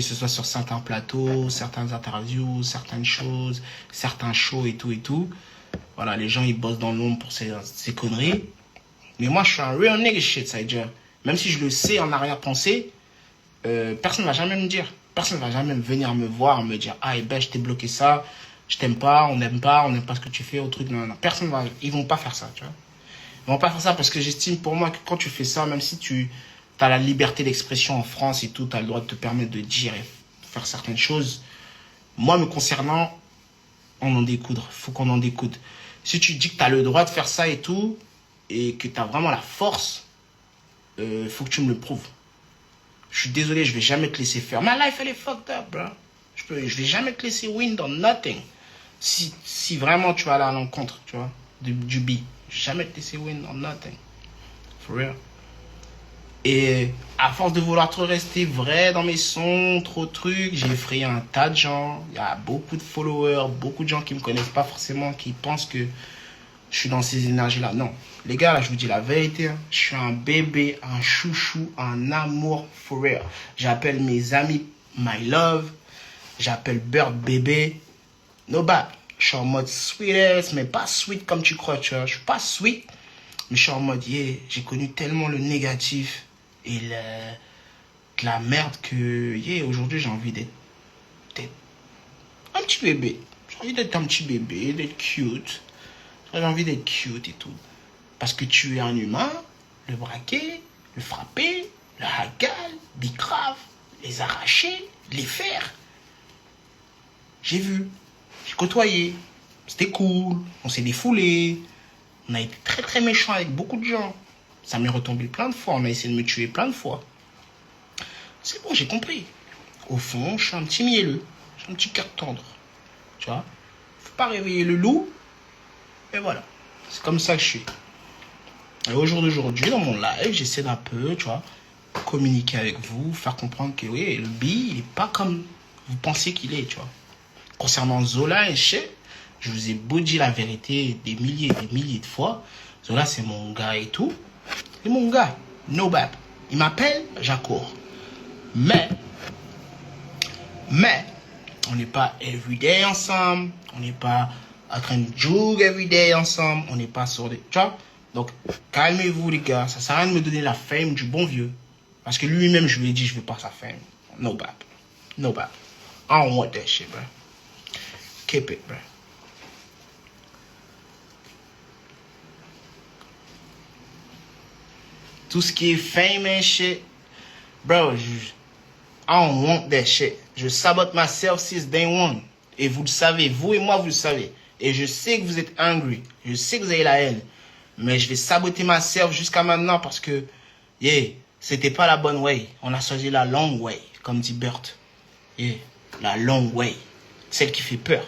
que ce soit sur certains plateaux, certaines interviews, certaines choses, certains shows et tout. Voilà, les gens, ils bossent dans l'ombre pour ces conneries. Mais moi, je suis un real nigga shit, ça veut dire. Même si je le sais en arrière-pensée, personne ne va jamais me dire. Personne ne va jamais venir me voir, me dire, ah, ben, je t'ai bloqué ça, je t'aime pas, on n'aime pas ce que tu fais, au truc, non. Personne va, ils vont pas faire ça, tu vois. Ils vont pas faire ça parce que j'estime pour moi que quand tu fais ça, même si tu as la liberté d'expression en France et tout, tu as le droit de te permettre de dire et faire certaines choses. Moi, me concernant, on en découdre. Faut qu'on en découde. Si tu dis que tu as le droit de faire ça et tout, et que tu as vraiment la force, faut que tu me le prouves. Je suis désolé, je vais jamais te laisser faire. My life, elle est fucked up, bro. Je vais jamais te laisser win dans nothing. Si vraiment tu vas aller à l'encontre, tu vois, du B. Je vais jamais te laisser win dans nothing. For real. Et à force de vouloir trop rester vrai dans mes sons, trop de trucs, j'ai effrayé un tas de gens. Il y a beaucoup de followers, beaucoup de gens qui me connaissent pas forcément, qui pensent que je suis dans ces énergies-là. Non. Les gars, là, je vous dis la vérité. Je suis un bébé, un chouchou, un amour for real. J'appelle mes amis my love. J'appelle Bird bébé. No bad. Je suis en mode sweetest, mais pas sweet comme tu crois, tu vois. Je suis pas sweet, mais je suis en mode, yeah, j'ai connu tellement le négatif et de la merde que, yeah, aujourd'hui, j'ai envie d'être un petit bébé. J'ai envie d'être un petit bébé, d'être cute. J'ai envie d'être cute et tout. Parce que tu es un humain, le braquer, le frapper, le hagal, bicrave, les arracher, les faire. J'ai vu, j'ai côtoyé, c'était cool, on s'est défoulé, on a été très très méchants avec beaucoup de gens. Ça m'est retombé plein de fois, on a essayé de me tuer plein de fois. C'est bon, j'ai compris. Au fond, je suis un petit mielleux, j'ai un petit cœur tendre. Tu vois, faut pas réveiller le loup. Et voilà, c'est comme ça que je suis. Et au jour d'aujourd'hui, dans mon live, j'essaie d'un peu, tu vois, communiquer avec vous, faire comprendre que oui, le B, il n'est pas comme vous pensez qu'il est, tu vois. Concernant Zola et Che, je vous ai beau dire la vérité des milliers et des milliers de fois. Zola, c'est mon gars et tout. C'est mon gars, no bad. Il m'appelle, j'accours. Mais, on n'est pas everyday ensemble, on n'est pas en train de jouer everyday ensemble, on n'est pas sur des... Tu vois? Donc, calmez-vous les gars, ça sert à rien de me donner la fame du bon vieux. Parce que lui-même, je lui ai dit, je veux pas sa fame. No bad. No bad. I don't want that shit, bro. Keep it, bro. Tout ce qui est fame and shit, bro, I don't want that shit. Je sabote myself since day one. Et vous le savez, vous et moi, vous le savez. Et je sais que vous êtes angry. Je sais que vous avez la haine. Mais je vais saboter myself jusqu'à maintenant parce que, yeah, c'était pas la bonne way. On a choisi la long way, comme dit Bert. Yeah, la long way. Celle qui fait peur.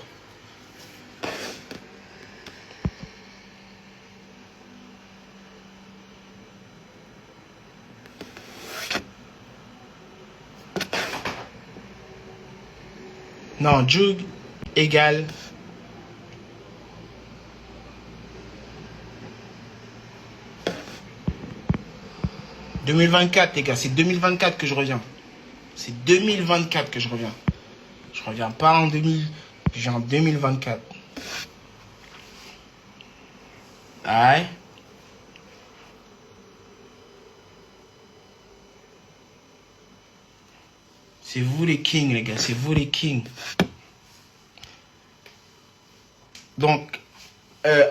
Non, Jug égale 2024, les gars, c'est 2024 que je reviens. C'est 2024 que je reviens. Je reviens pas en 2000, je viens en 2024. Aïe. C'est vous les kings, les gars, c'est vous les kings. Donc,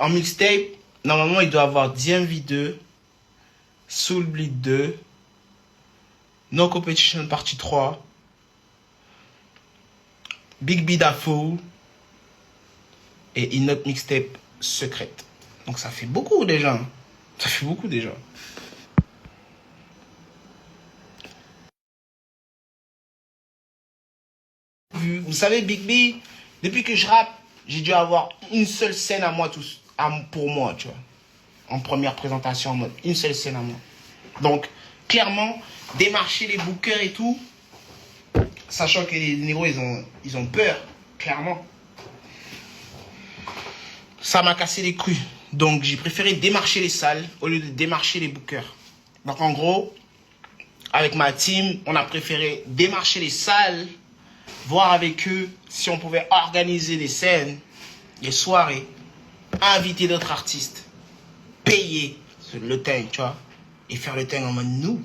en mixtape, normalement, il doit avoir DMV2, Soul Bleed 2, No Competition partie 3, Big Bida Fool et une autre mixtape secrète. Donc ça fait beaucoup déjà. Ça fait beaucoup déjà. Vous savez, Big B, depuis que je rappe, j'ai dû avoir une seule scène à moi, pour moi, tu vois. En première présentation, en mode une seule scène à moi. Donc, clairement, démarcher les bookers et tout, sachant que les négros, ils ont peur, clairement. Ça m'a cassé les couilles. Donc, j'ai préféré démarcher les salles au lieu de démarcher les bookers. Donc, en gros, avec ma team, on a préféré démarcher les salles, voir avec eux si on pouvait organiser des scènes, des soirées, inviter d'autres artistes, payer le thing, tu vois, et faire le thing en mode nous.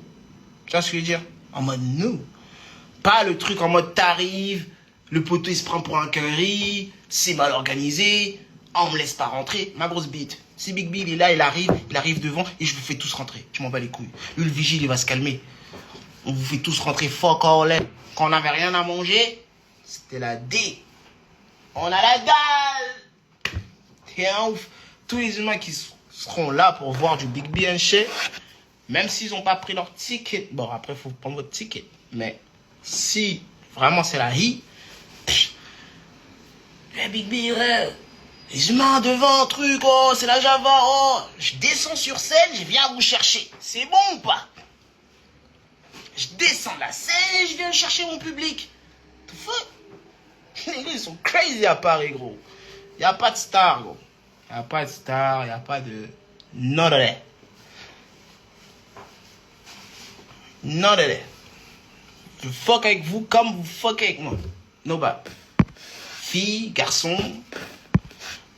Tu vois ce que je veux dire? En mode nous. Pas le truc en mode t'arrives, le poteau il se prend pour un curry, c'est mal organisé, on me laisse pas rentrer. Ma grosse bite. Si Big B il est là, il arrive devant et je vous fais tous rentrer. Je m'en bats les couilles. Lui, le vigile, il va se calmer. On vous fait tous rentrer fuck all. Quand on n'avait rien à manger, c'était la D. On a la dalle. T'es un ouf. Tous les humains qui seront là pour voir du Big B and shit, même s'ils n'ont pas pris leur ticket. Bon, après, il faut prendre votre ticket. Mais si vraiment c'est la hi, le Big B, les humains devant, truc, oh, c'est la Java, oh, je descends sur scène, je viens vous chercher. C'est bon ou pas? Je descends de la scène et je viens chercher mon public. The fuck? Les gars, ils sont crazy à Paris, gros. Y a pas de star, gros. Y a pas de star, y a pas de... None of that. None of that. Je fuck avec vous comme vous fuck avec moi. No bad. Fille, garçon,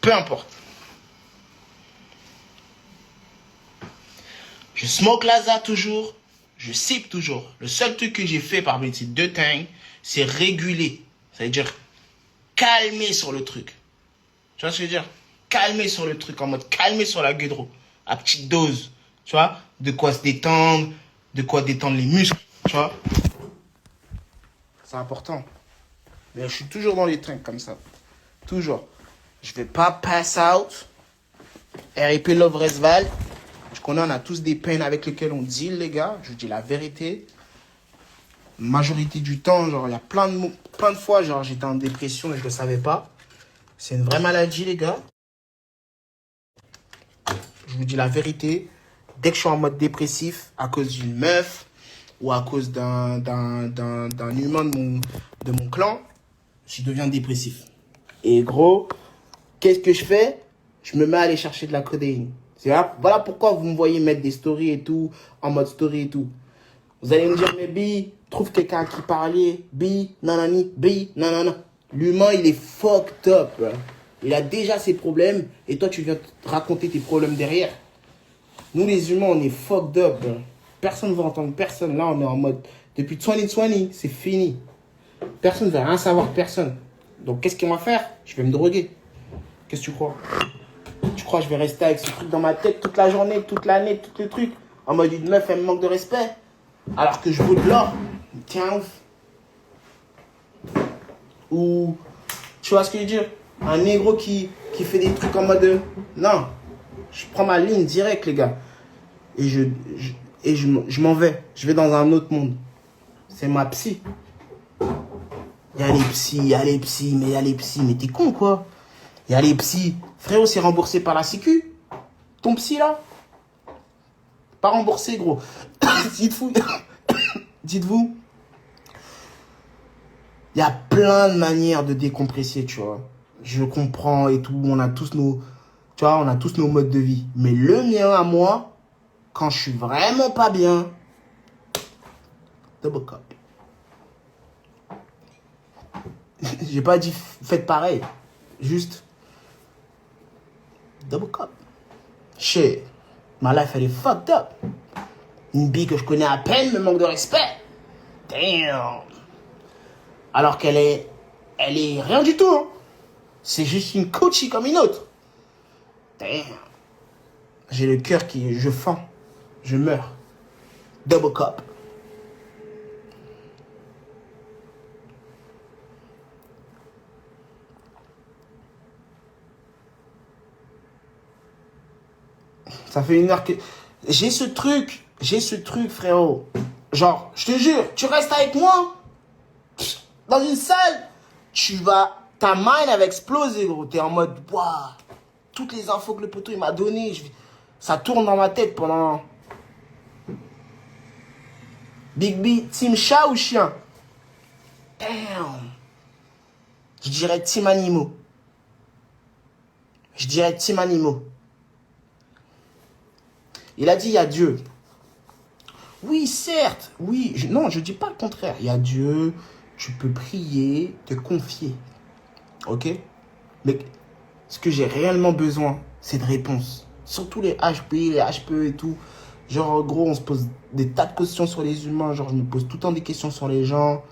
peu importe. Je smoke Laza toujours, je sip toujours. Le seul truc que j'ai fait parmi ces deux tangs, c'est réguler. Ça veut dire calmer sur le truc. Tu vois ce que je veux dire? Calmer sur le truc, en mode calmer sur la gueudreau. À petite dose. Tu vois? De quoi se détendre, de quoi détendre les muscles. Tu vois? C'est important. Mais je suis toujours dans les trains comme ça. Toujours. Je vais pas pass out. R.I.P. Love Resval. Je connais, on a tous des peines avec lesquelles on deal, les gars. Je vous dis la vérité. Majorité du temps, genre, il y a plein de fois, genre, j'étais en dépression et je le savais pas. C'est une vraie maladie, les gars. Je vous dis la vérité. Dès que je suis en mode dépressif, à cause d'une meuf ou à cause d'un humain de mon clan, je deviens dépressif. Et gros, qu'est-ce que je fais? Je me mets à aller chercher de la codéine. Voilà pourquoi vous me voyez mettre des stories et tout, en mode story et tout. Vous allez me dire, mais B, trouve quelqu'un à qui parler. B, nanani, B, nanana. L'humain, il est fucked up. Bro. Il a déjà ses problèmes et toi, tu viens te raconter tes problèmes derrière. Nous, les humains, on est fucked up. Bro. Personne ne veut entendre personne. Là, on est en mode, depuis 2020, c'est fini. Personne ne veut rien savoir, personne. Donc, qu'est-ce qu'on va faire? Je vais me droguer. Qu'est-ce que tu crois? Tu crois que je vais rester avec ce truc dans ma tête toute la journée, toute l'année, tout le truc? En mode, une meuf, elle me manque de respect. Alors que je vaux de l'or. Tiens, ouf. Ou, tu vois ce que je veux dire? Un négro qui fait des trucs en mode... Non. Je prends ma ligne direct, les gars. Et je m'en vais. Je vais dans un autre monde. C'est ma psy. Il y a les psys, il y a les psys, mais il y a les psys. Mais t'es con, quoi? Il y a les psys. Frérot, c'est remboursé par la sécu. Ton psy, là? Pas remboursé, gros. Dites-vous, il y a plein de manières de décompresser, tu vois. Je comprends et tout. On a tous nos, tu vois, on a tous nos modes de vie. Mais le mien à moi, quand je suis vraiment pas bien, double cup. J'ai pas dit faites pareil. Juste double cup. Shit. Ma life, elle est fucked up. Une bille que je connais à peine me manque de respect. Damn. Alors qu'elle est rien du tout. Hein. C'est juste une coachie comme une autre. Damn. J'ai le cœur je fends. Je meurs. Double cup. Ça fait 1 heure que... J'ai ce truc, frérot. Genre, je te jure, tu restes avec moi dans une salle, ta mind elle va exploser, gros. T'es en mode, waouh, toutes les infos que le poteau il m'a donné, ça tourne dans ma tête pendant... Big B, team chat ou chien? Damn. Je dirais team animaux. Il a dit, il y a Dieu. Oui, certes. Oui, non, je dis pas le contraire. Il y a Dieu, tu peux prier, te confier. Ok? Mais ce que j'ai réellement besoin, c'est de réponses. Surtout les HP, les HPE et tout. Genre, en gros, on se pose des tas de questions sur les humains. Genre, je me pose tout le temps des questions sur les gens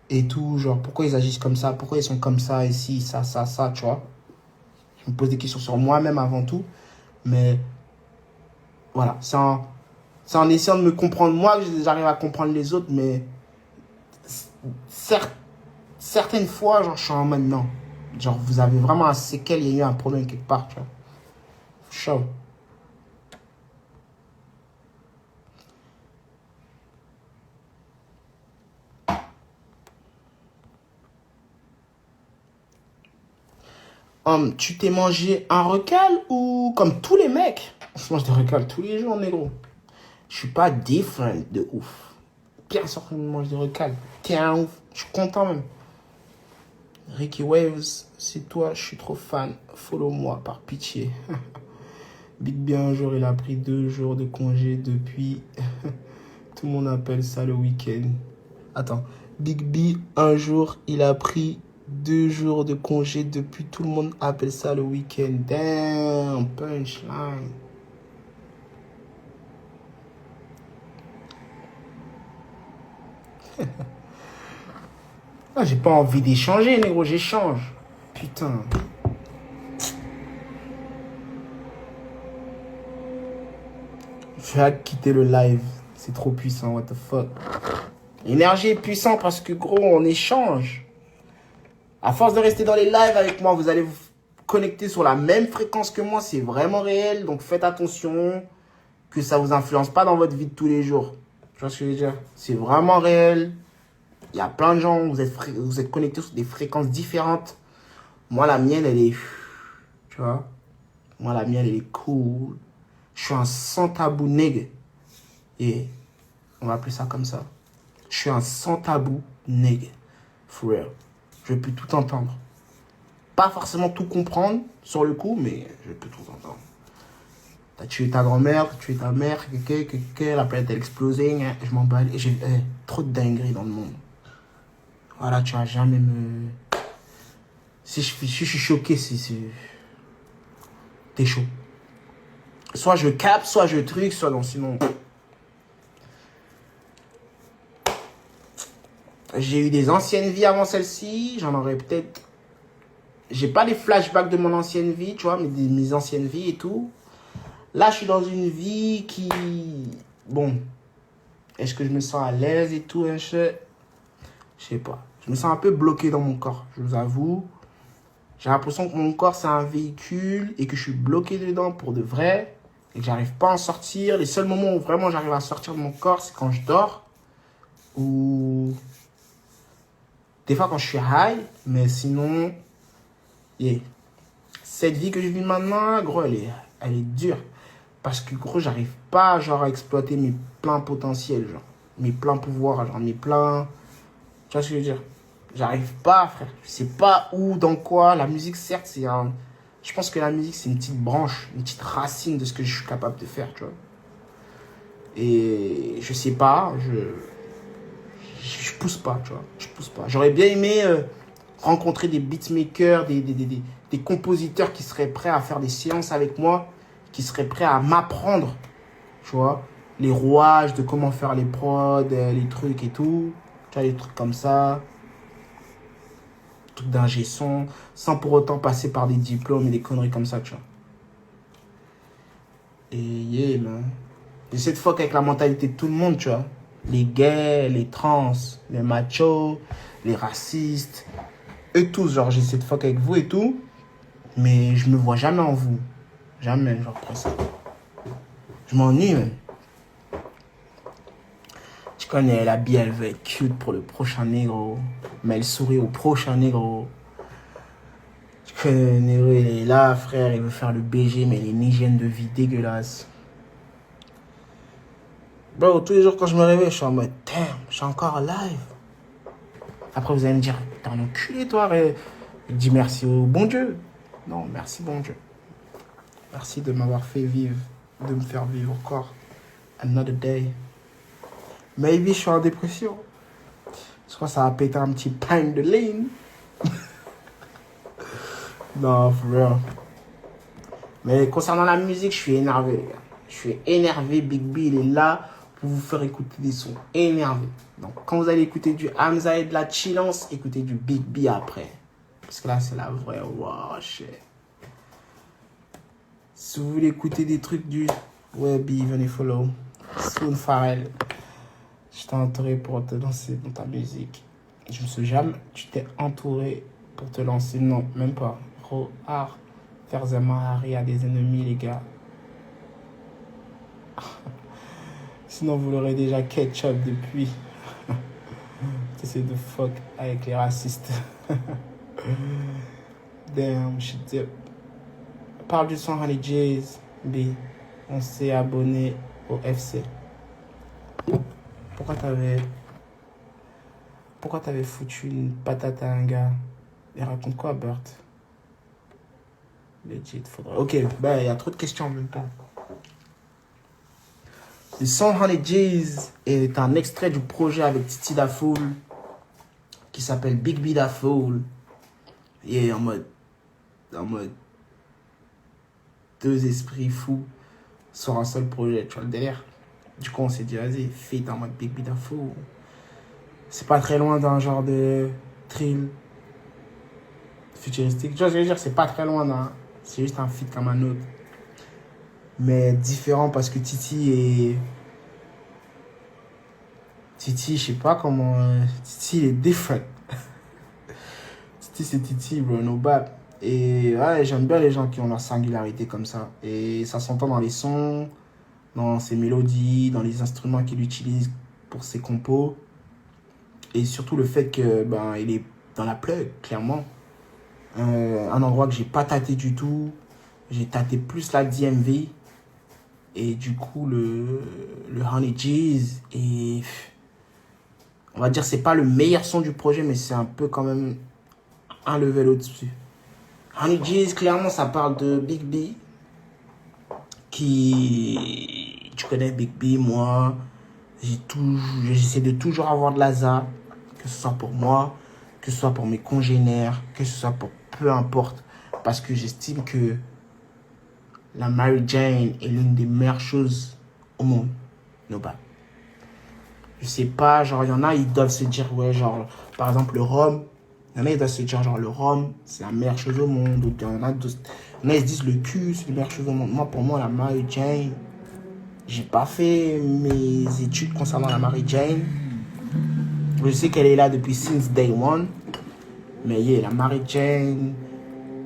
et tout. Genre, pourquoi ils agissent comme ça? Pourquoi ils sont comme ça, ici, ça, tu vois? Je me pose des questions sur moi-même avant tout. Mais voilà, c'est en essayant de me comprendre moi que j'arrive à comprendre les autres. Mais certes, certaines fois, genre, je suis en mode non. Genre, vous avez vraiment un séquel, il y a eu un problème quelque part, tu vois. Chaud. Tu t'es mangé un recal ou comme tous les mecs? On se mange des recals tous les jours, négro. Je suis pas different de ouf. Bien sûr que je mange des recals. T'es un ouf. Je suis content même. Ricky Waves, c'est toi, je suis trop fan. Follow-moi par pitié. Big B, un jour, il a pris 2 jours de congé depuis. Tout le monde appelle ça le week-end. Attends. Big B, un jour, il a pris 2 jours de congé depuis. Tout le monde appelle ça le week-end. Damn, punchline. Ah, j'ai pas envie d'échanger, négro, j'échange. Putain. Je vais quitter le live. C'est trop puissant, what the fuck. L'énergie est puissante parce que, gros, on échange. À force de rester dans les lives avec moi, vous allez vous connecter sur la même fréquence que moi. C'est vraiment réel. Donc, faites attention que ça vous influence pas dans votre vie de tous les jours. Tu vois ce que je veux dire? C'est vraiment réel. Il y a plein de gens, vous êtes connectés sur des fréquences différentes. Moi, la mienne, elle est... Tu vois? Moi, la mienne, elle est cool. Je suis un sans tabou nègre. Et on va appeler ça comme ça. Je suis un sans tabou nègre. For real. Je peux tout entendre. Pas forcément tout comprendre sur le coup, mais je peux tout entendre. T'as tué ta grand-mère, t'as tué ta mère, la planète elle explosé, je m'en bats. J'ai trop de dingueries dans le monde. Voilà, tu vas jamais me... Si je suis choqué, t'es chaud. Soit je capte, soit je truc, soit non, sinon... J'ai eu des anciennes vies avant celle-ci, j'en aurais peut-être... J'ai pas les flashbacks de mon ancienne vie, tu vois, mais de mes anciennes vies et tout. Là, je suis dans une vie qui... Bon, est-ce que je me sens à l'aise et tout, hein, je sais pas. Je me sens un peu bloqué dans mon corps, je vous avoue. J'ai l'impression que mon corps, c'est un véhicule et que je suis bloqué dedans pour de vrai et que j'arrive pas à en sortir. Les seuls moments où vraiment j'arrive à sortir de mon corps, c'est quand je dors ou des fois quand je suis high, mais sinon, yeah. Cette vie que je vis maintenant, gros, elle est dure. Parce que, gros, j'arrive pas, genre, à exploiter mes pleins potentiels, genre. Mes pleins pouvoirs, genre, mes pleins... Tu vois ce que je veux dire? J'arrive pas, frère. Je sais pas où, dans quoi. La musique, certes, c'est un... Je pense que la musique, c'est une petite branche, une petite racine de ce que je suis capable de faire, tu vois. Et je sais pas, je pousse pas, tu vois. Je pousse pas. J'aurais bien aimé rencontrer des beatmakers, des compositeurs qui seraient prêts à faire des séances avec moi, qui seraient prêts à m'apprendre, tu vois, les rouages de comment faire les prods, les trucs et tout. Tu vois, les trucs comme ça. Trucs d'ingé son, sans pour autant passer par des diplômes et des conneries comme ça, tu vois. Et yeah, man. J'essaie de fuck avec la mentalité de tout le monde, tu vois. Les gays, les trans, les machos, les racistes. Eux tous, genre, j'essaie de fuck avec vous et tout. Mais je me vois jamais en vous. Jamais, genre, presque. Je m'ennuie, même. Tu connais, la bille, elle veut être cute pour le prochain négro. Mais elle sourit au prochain négro. Tu connais, le négro, il est là, frère, il veut faire le BG, mais il a une hygiène de vie dégueulasse. Bro, tous les jours quand je me réveille, je suis en mode, damn, je suis encore live. Après, vous allez me dire, t'es un enculé, toi. Je dis merci au bon Dieu. Non, merci, bon Dieu. Merci de m'avoir fait vivre, de me faire vivre encore. Another day. Maybe je suis en dépression. Je crois que ça va péter un petit pain de lean. Non, for real. Mais concernant la musique, je suis énervé, les gars. Je suis énervé. Big B, il est là pour vous faire écouter des sons énervés. Donc, quand vous allez écouter du Hamza et de la chillance, écoutez du Big B après. Parce que là, c'est la vraie wow shit. Si vous voulez écouter des trucs du Webby, venez follow. Soon Pharrell. Je t'ai entouré pour te lancer dans ta musique. Je me suis jamais. Tu t'es entouré pour te lancer. Non, même pas. Art. Ferzema, Harry a des ennemis, les gars. Sinon, vous l'aurez déjà ketchup depuis. T'essaies de fuck avec les racistes. Damn, shit dip. Parle du son Honey Jays, B. On s'est abonné au FC. Pourquoi t'avais foutu une patate à un gars? Et raconte quoi, Bert? Legit, faudrait. Ok, ben, il y a trop de questions en même temps. Le son Honey Jays est un extrait du projet avec Titi Da Fool qui s'appelle Big B Da Fool. Et en mode deux esprits fous sur un seul projet, tu vois le délire. Du coup, on s'est dit, vas-y, feat en mode Big B Da Fool. C'est pas très loin d'un genre de thrill futuristique. Tu vois ce que je veux dire, c'est pas très loin d'un. C'est juste un feat comme un autre. Mais différent parce que Titi, je sais pas comment. Titi, il est different. Titi, c'est Titi, bro, no bad. Et ouais, j'aime bien les gens qui ont leur singularité comme ça. Et ça s'entend dans les sons, dans ses mélodies, dans les instruments qu'il utilise pour ses compos. Et surtout le fait que il est dans la plug, clairement. Un endroit que j'ai pas tâté du tout. J'ai tâté plus la DMV. Et du coup, le Honey Jays. Et on va dire, c'est pas le meilleur son du projet, mais c'est un peu quand même un level au-dessus. Honey Jays, clairement, ça parle de Big B. Tu connais Big B, moi. J'essaie de toujours avoir de l'asa. Que ce soit pour moi, que ce soit pour mes congénères, que ce soit pour peu importe. Parce que j'estime que la Mary Jane est l'une des meilleures choses au monde. No bad. Je sais pas, genre, il y en a, ils doivent se dire, ouais, genre, par exemple, le rhum. Il y en a, ils doivent se dire, genre, le rhum, c'est la meilleure chose au monde. Ou il y en a, ils se disent, le cul, c'est la meilleure chose au monde. Moi, pour moi, la Mary Jane, j'ai pas fait mes études concernant la Mary Jane. Je sais qu'elle est là depuis since day one. Mais yeah, la Mary Jane,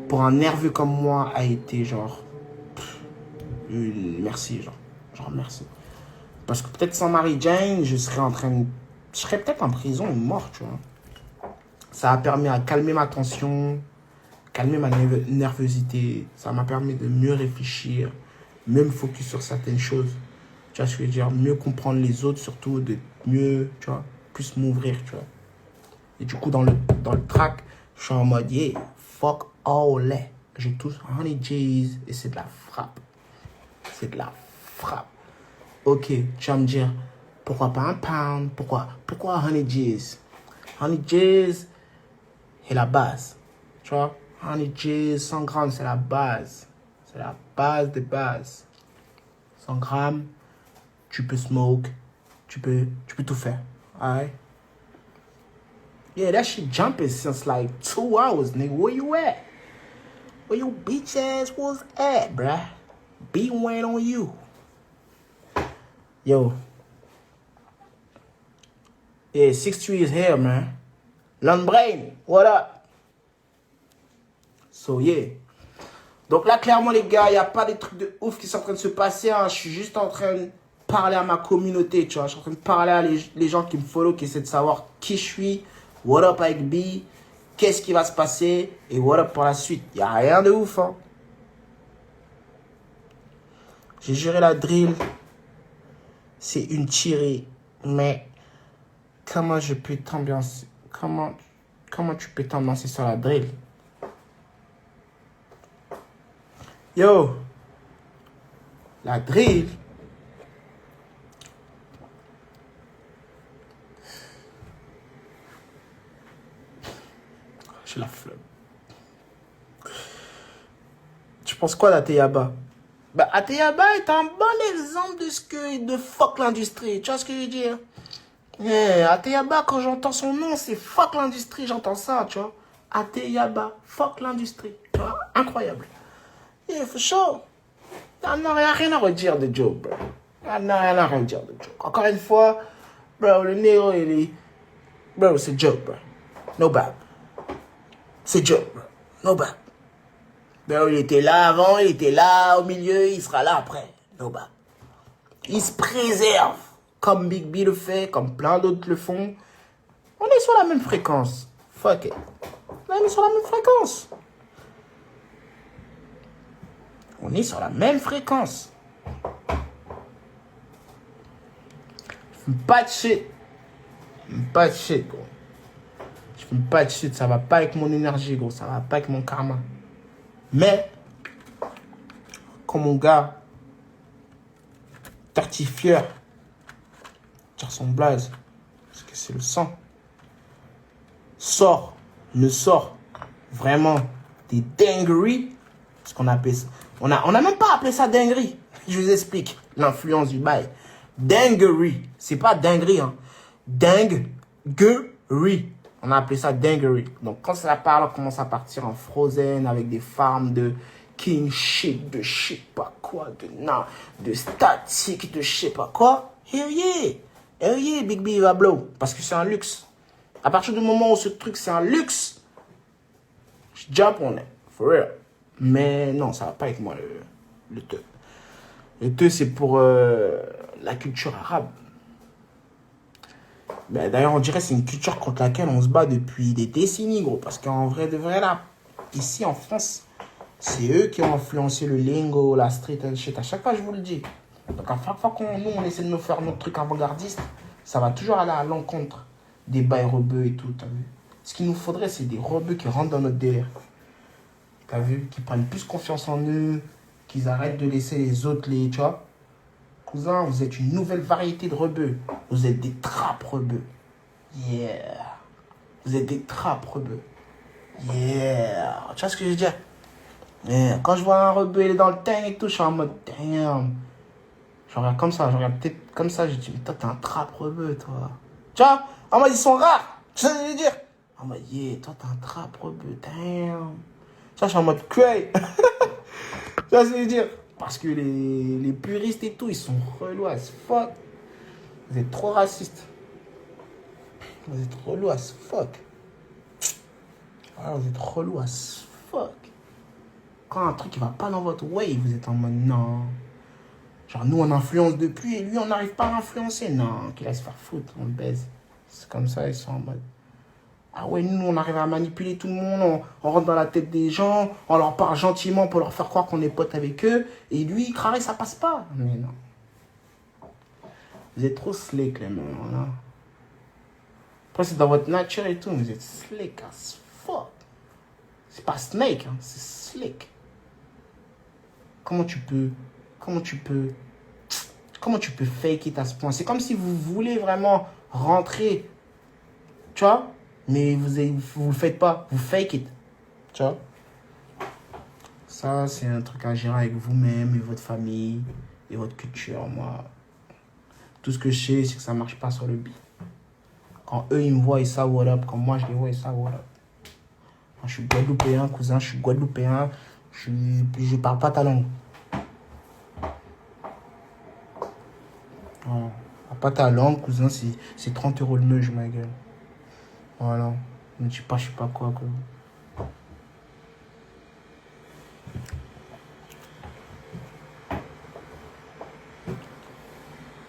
pour un nerveux comme moi, a été genre. Merci, genre merci. Parce que peut-être sans Mary Jane, je serais peut-être en prison ou mort, tu vois. Ça a permis à calmer ma tension, calmer ma nervosité. Ça m'a permis de mieux réfléchir, mieux me focus sur certaines choses. Tu vois ce que je veux dire? Mieux comprendre les autres, surtout, de mieux, tu vois, plus m'ouvrir, tu vois. Et du coup, dans le track, je suis en mode, yeah, fuck all that. Je touche Honey Jays et c'est de la frappe. C'est de la frappe. Ok, tu vas me dire, pourquoi pas un pound? Pourquoi Honey Jays? Honey Jays est la base. Tu vois, Honey Jays, 100 grammes, c'est la base. C'est la base des bases. 100 grammes, tu peux smoke, tu peux tout faire. Alright? Yeah, that shit jumping since like 2 hours, nigga. Where you at? Where your bitch ass was at, bruh? Beating weight on you. Yo. Yeah, 6'3" is here, man. Long brain, what up? So, yeah. Donc là, clairement, les gars, il n'y a pas des trucs de ouf qui sont en train de se passer. Hein. Je suis juste en train de parler à ma communauté, tu vois. Je suis en train de parler à les gens qui me follow, qui essaient de savoir qui je suis. What up avec B? Qu'est-ce qui va se passer? Et what up pour la suite? Il n'y a rien de ouf, hein. J'ai géré la drill. C'est une tirée. Mais comment je peux t'ambiancer? Comment tu peux t'ambiancer sur la drill? Yo! La drill. J'ai la flemme. Tu penses quoi d'Ateyaba? Bah, Ateyaba est un bon exemple de ce que de fuck l'industrie. Tu vois ce que je veux dire? Ateyaba, quand j'entends son nom, c'est fuck l'industrie. J'entends ça, tu vois. Ateyaba, fuck l'industrie. Tu vois? Incroyable. For sure. Il n'y a rien à redire de Joe, bro. Il n'y a rien à redire de Joe. Encore une fois, bro, le Nero, il est... Bro, c'est Joe, bro. No bad. C'est Joe, bro. No bad. Bro, il était là avant, il était là au milieu, il sera là après. No bad. Il se préserve. Comme Big B le fait, comme plein d'autres le font. On est sur la même fréquence. Fuck it. On est sur la même fréquence. On est sur la même fréquence. Je fume pas de shit. Je fume pas de shit, gros. Je fume pas de shit. Ça va pas avec mon énergie, gros. Ça va pas avec mon karma. Mais, comme mon gars, tartifieur, tire son blaze, parce que c'est le sang, ne sort vraiment des dingueries, ce qu'on appelle ça. On a même pas appelé ça dinguerie. Je vous explique l'influence du bail. Dinguerie, c'est pas dinguerie, hein. Dinguerie. On a appelé ça dinguerie. Donc quand la parole commence à partir en Frozen avec des farms de king shit, de je sais pas quoi, de statique, de je sais pas quoi, hell yeah, Big B va blow. Parce que c'est un luxe. À partir du moment où ce truc c'est un luxe, je jump on it, for real. Mais non, ça va pas avec moi le te. Le te c'est pour la culture arabe. Ben, d'ailleurs, on dirait que c'est une culture contre laquelle on se bat depuis des décennies, gros. Parce qu'en vrai de vrai, là, ici en France, c'est eux qui ont influencé le lingo, la street and shit. À chaque fois, je vous le dis. Donc, à chaque fois on essaie de nous faire notre truc avant-gardiste, ça va toujours aller à l'encontre des bails rebeux et tout, t'as vu. Ce qu'il nous faudrait, c'est des rebeux qui rentrent dans notre délire. T'as vu? Qui prennent plus confiance en eux, qu'ils arrêtent de laisser les autres, tu vois. Cousin, vous êtes une nouvelle variété de rebeux. Vous êtes des trappes rebeux. Yeah. Vous êtes des trappes rebeux. Yeah. Tu vois ce que je veux dire? Yeah. Quand je vois un rebeu, il est dans le tank et tout, je suis en mode damn. Je regarde comme ça, je regarde peut-être comme ça, je dis, mais toi, t'es un trappe rebeu, toi. Tu vois? En mode, ils sont rares. Tu sais ce que je veux dire? En mode, yeah, toi, t'es un trappe rebeu, damn. Ça, je suis en mode cray. Tu vois ce que je veux dire? Parce que les puristes et tout, ils sont relous as fuck. Vous êtes trop racistes. Vous êtes relous as fuck. Alors, vous êtes relous as fuck. Quand un truc ne va pas dans votre way, vous êtes en mode non. Genre, nous, on influence depuis et lui, on n'arrive pas à influencer. Non, qu'il aille se faire foutre, on le baise. C'est comme ça, ils sont en mode. Ah ouais, nous, on arrive à manipuler tout le monde, on rentre dans la tête des gens, on leur parle gentiment pour leur faire croire qu'on est potes avec eux, et lui, il craque, ça passe pas. Mais non. Vous êtes trop slick, les mecs, voilà. Après, c'est dans votre nature et tout, vous êtes slick as fuck. C'est pas snake, hein, c'est slick. Comment tu peux fake it à ce point? C'est comme si vous voulez vraiment rentrer, tu vois? Mais vous le faites pas, vous fake it. Tu vois? Ça, c'est un truc à gérer avec vous-même et votre famille et votre culture. Moi, tout ce que je sais, c'est que ça marche pas sur le beat. Quand eux, ils me voient, ils savent what up. Quand moi, je les vois, ils savent what up. Moi, je suis guadeloupéen, cousin, je suis guadeloupéen. Je parle pas ta langue. Voilà. Pas ta langue, cousin, c'est 30 € le meuge, ma gueule. Voilà. Ne dis pas, je sais pas quoi.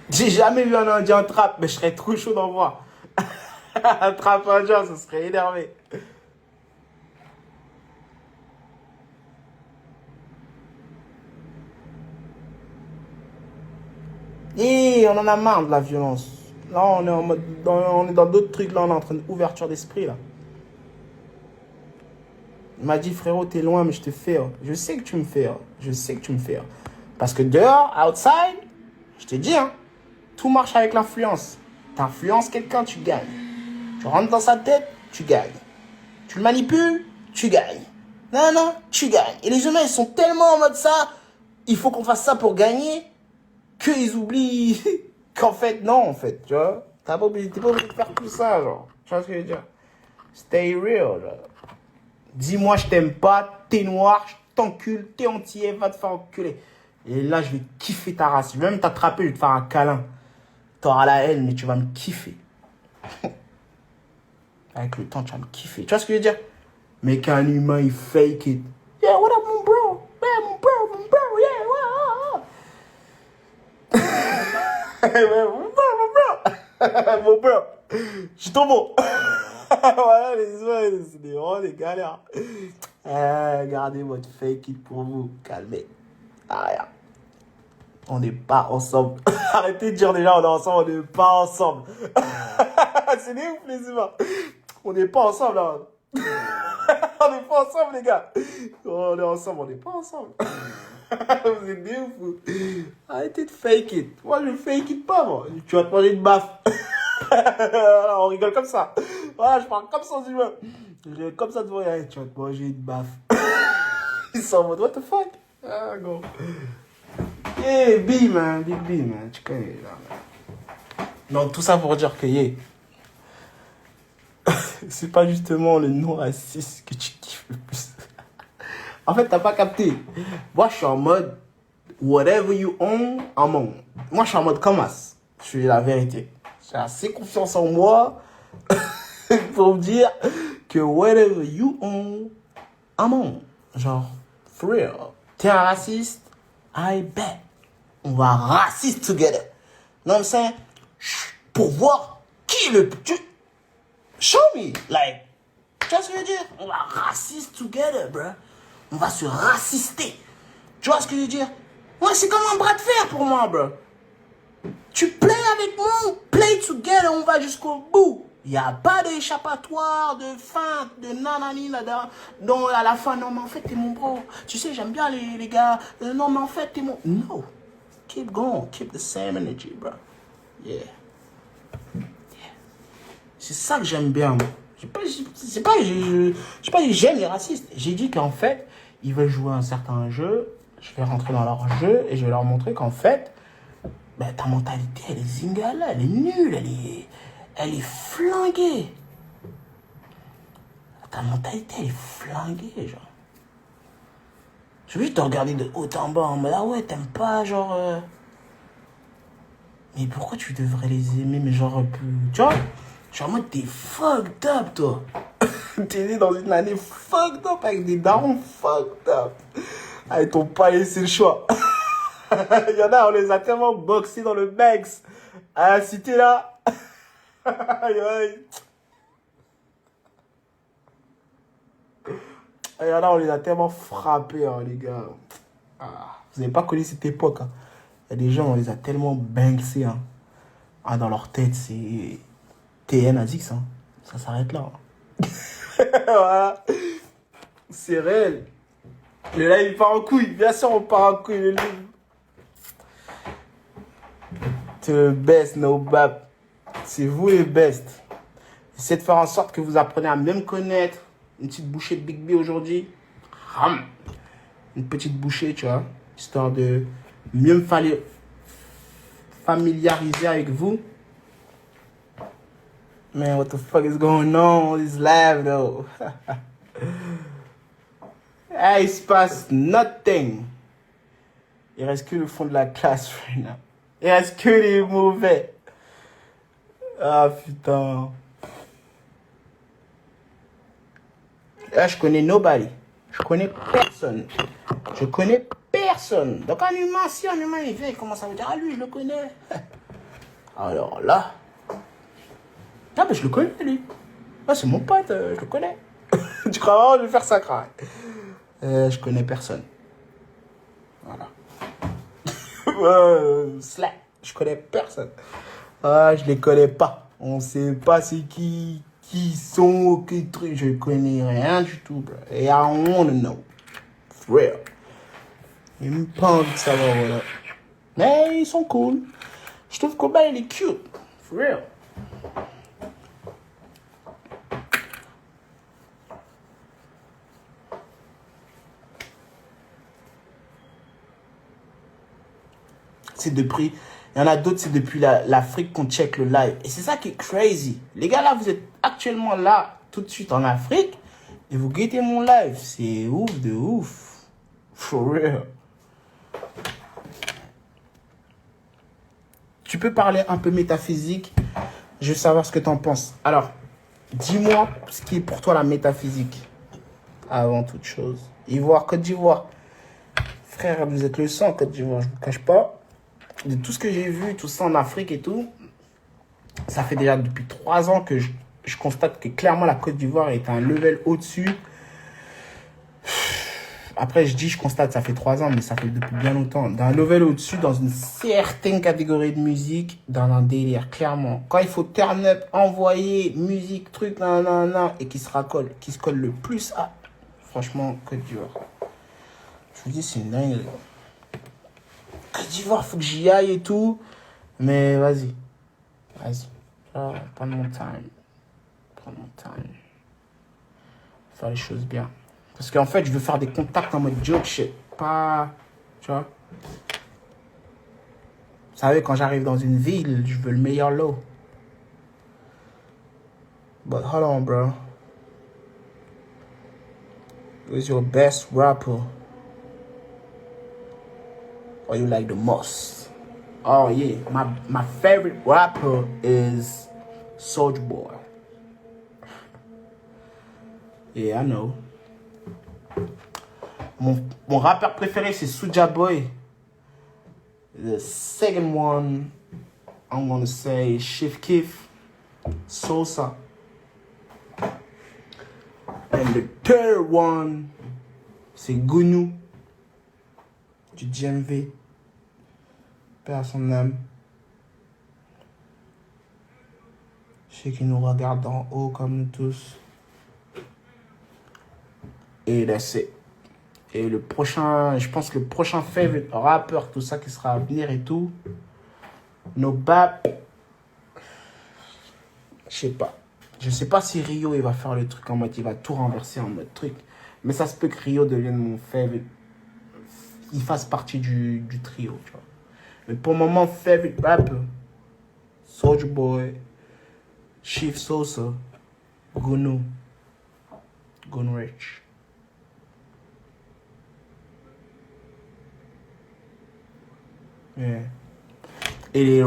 J'ai jamais vu un Indien trap, mais je serais trop chaud d'en voir. Un trap indien, ça serait énervé. Et on en a marre de la violence. Là, on est en mode, on est dans d'autres trucs. Là, on est en train d'ouverture d'esprit, là. Il m'a dit, frérot, t'es loin, mais je te fais. Je sais que tu me fais. Je sais que tu me fais. Parce que dehors, outside, je te dis, hein, tout marche avec l'influence. T'influences quelqu'un, tu gagnes. Tu rentres dans sa tête, tu gagnes. Tu Tu le manipules, tu gagnes. Non, non, tu gagnes. Et les humains, ils sont tellement en mode ça, il faut qu'on fasse ça pour gagner, qu'ils oublient qu'en fait, non, en fait, tu vois. T'es pas obligé de faire tout ça, genre. Tu vois ce que je veux dire? Stay real, genre. Dis-moi, je t'aime pas, t'es noir, je t'encule, t'es entier, va te faire enculer. Et là, je vais kiffer ta race. Je vais même t'attraper, je vais te faire un câlin. T'auras la haine, mais tu vas me kiffer. Avec le temps, tu vas me kiffer. Tu vois ce que je veux dire? Mais qu'un humain, il fake it. Yeah, what up, mon bro? Yeah, mon bro, yeah, ouais, mon bro. Je suis trop bon. Voilà, les humains, c'est des galères. Gardez votre fake it pour vous. Calmez. Ah, on n'est pas ensemble. Arrêtez de dire déjà on est ensemble, on n'est pas ensemble. C'est des ouf les humains. On n'est pas ensemble là. On n'est pas ensemble les gars. On est ensemble, on n'est pas ensemble. Vous êtes des ouf. Arrêtez de fake it. Moi je fake it pas moi. Tu vas te manger une baffe. On rigole comme ça. Voilà, je parle comme ça aux humains. Je rigole comme ça devant rien. Tu vas te manger une baffe. Ils sont en mode what the fuck. Ah go. Yeah, B, man, Big B, man, tu connais, là, man. Donc, tout ça pour dire que, yeah, c'est pas justement le non raciste que tu kiffes le plus. En fait, t'as pas capté. Moi, je suis en mode, whatever you own, I'm on. Moi, je suis en mode Kamas. Je suis la vérité. J'ai assez confiance en moi pour me dire que whatever you own, I'm on. Genre, for real. T'es un raciste? I bet. On va raciste together. You know what I'm saying? Pour voir qui le... Show me. Like, tu vois ce que je veux dire? On va raciste together, bro. On va se racister. Tu vois ce que je veux dire? Ouais, c'est comme un bras de fer pour moi, bro. Tu play avec moi, on play together, on va jusqu'au bout. Il n'y a pas d'échappatoire, de feinte, de nanani là-dedans. Donc à la fin, non mais en fait t'es mon bro. Tu sais, j'aime bien les gars. Non mais en fait t'es mon... No. Keep going. Keep the same energy, bro. Yeah. C'est ça que j'aime bien, moi. C'est pas que j'aime les racistes. J'ai dit qu'en fait, ils veulent jouer un certain jeu. Je vais rentrer dans leur jeu et je vais leur montrer qu'en fait, ben, ta mentalité, elle est zingala, elle est nulle, elle est flinguée. Ta mentalité, elle est flinguée, genre. Je veux juste te regarder de haut en bas en mode, ah ouais, t'aimes pas, genre... Mais pourquoi tu devrais les aimer, mais genre, tu vois? Je suis en mode, t'es fucked up, toi. T'es né dans une année fucked up avec des darons fucked up. Ah, ils t'ont pas laissé le choix. Il y en a, on les a tellement boxés dans le Banks. À la cité, là. Aïe, aïe. Il y en a, on les a tellement frappés, hein, les gars. Ah, vous n'avez pas connu cette époque, hein. Il y a des gens, on les a tellement banksés, hein. Ah, dans leur tête, c'est TN Azix, hein. Ça s'arrête là. Hein. Voilà. C'est réel. Le live, il part en couille. Bien sûr, on part en couille, le live. The best, no bap. C'est vous les best. Essayez de faire en sorte que vous apprenez à mieux me connaître. Une petite bouchée de Big B aujourd'hui. Une petite bouchée, tu vois. Histoire de mieux me familiariser avec vous. Man, what the fuck is going on? This live, though. Ah, il se passe nothing. Il reste que le fond de la classe, right now. Il reste que les mauvais. Ah, putain. Là, je connais nobody. Je connais personne. Je connais personne. Donc, un humain, si un humain, il vient, il commence à me dire, ah, lui, je le connais. Alors là... Ah, ben, je le connais, lui. Ah, c'est mon pote, je le connais. Tu crois vraiment, je vais faire ça, craque. Je connais personne. Voilà. Slack. Je connais personne. Ah, je les connais pas. On sait pas c'est qui sont, quel truc. Je connais rien du tout, bro. Et I wanna know. For real. J'ai même pas envie de savoir, voilà. Mais ils sont cool. Je trouve que il est cute. For real. C'est depuis... Il y en a d'autres, c'est depuis l'Afrique qu'on check le live. Et c'est ça qui est crazy. Les gars, là, vous êtes actuellement là, tout de suite en Afrique, et vous guettez mon live. C'est ouf de ouf. For real. Tu peux parler un peu métaphysique. Je veux savoir ce que tu en penses. Alors, dis-moi ce qui est pour toi la métaphysique. Avant toute chose. Ivoire, Côte d'Ivoire. Frère, vous êtes le sang, Côte d'Ivoire, je ne vous cache pas. De tout ce que j'ai vu, tout ça en Afrique et tout, ça fait déjà depuis 3 ans que je constate que clairement la Côte d'Ivoire est un level au-dessus. Après, je constate, ça fait 3 ans, mais ça fait depuis bien longtemps. D'un level au-dessus, dans une certaine catégorie de musique, dans un délire, clairement. Quand il faut turn up, envoyer, musique, truc, nan, et qui se colle le plus à... Franchement, Côte d'Ivoire. Je vous dis, c'est une dingue. Côte d'Ivoire, faut que j'y aille et tout. Mais vas-y. Prends mon time. Faire les choses bien. Parce qu'en fait, je veux faire des contacts en mode joke shit. Pas... Tu vois. Vous savez, quand j'arrive dans une ville, je veux le meilleur lot. But hold on, bro. Who's your best rapper? Or you like the most? Oh yeah, my favorite rapper is Soulja Boy. Yeah, I know. Mon rappeur préféré c'est Soulja Boy. The second one, I'm gonna say Chief Keef, Sosa. And the third one, c'est Gounou du DMV. Père à son âme. Je sais qu'il nous regarde d'en haut comme nous tous. Et that's it. Et le prochain, je pense que le prochain favorite rappeur, tout ça qui sera à venir et tout. No Bap. Je sais pas si Rio il va faire le truc en mode, il va tout renverser en mode truc. Mais ça se peut que Rio devienne mon favorite. Il fasse partie du trio, tu vois. Mais pour le moment, favorite rapper, Soulja Boy, Chief Sosa, Gounou, Rich. Yeah. Et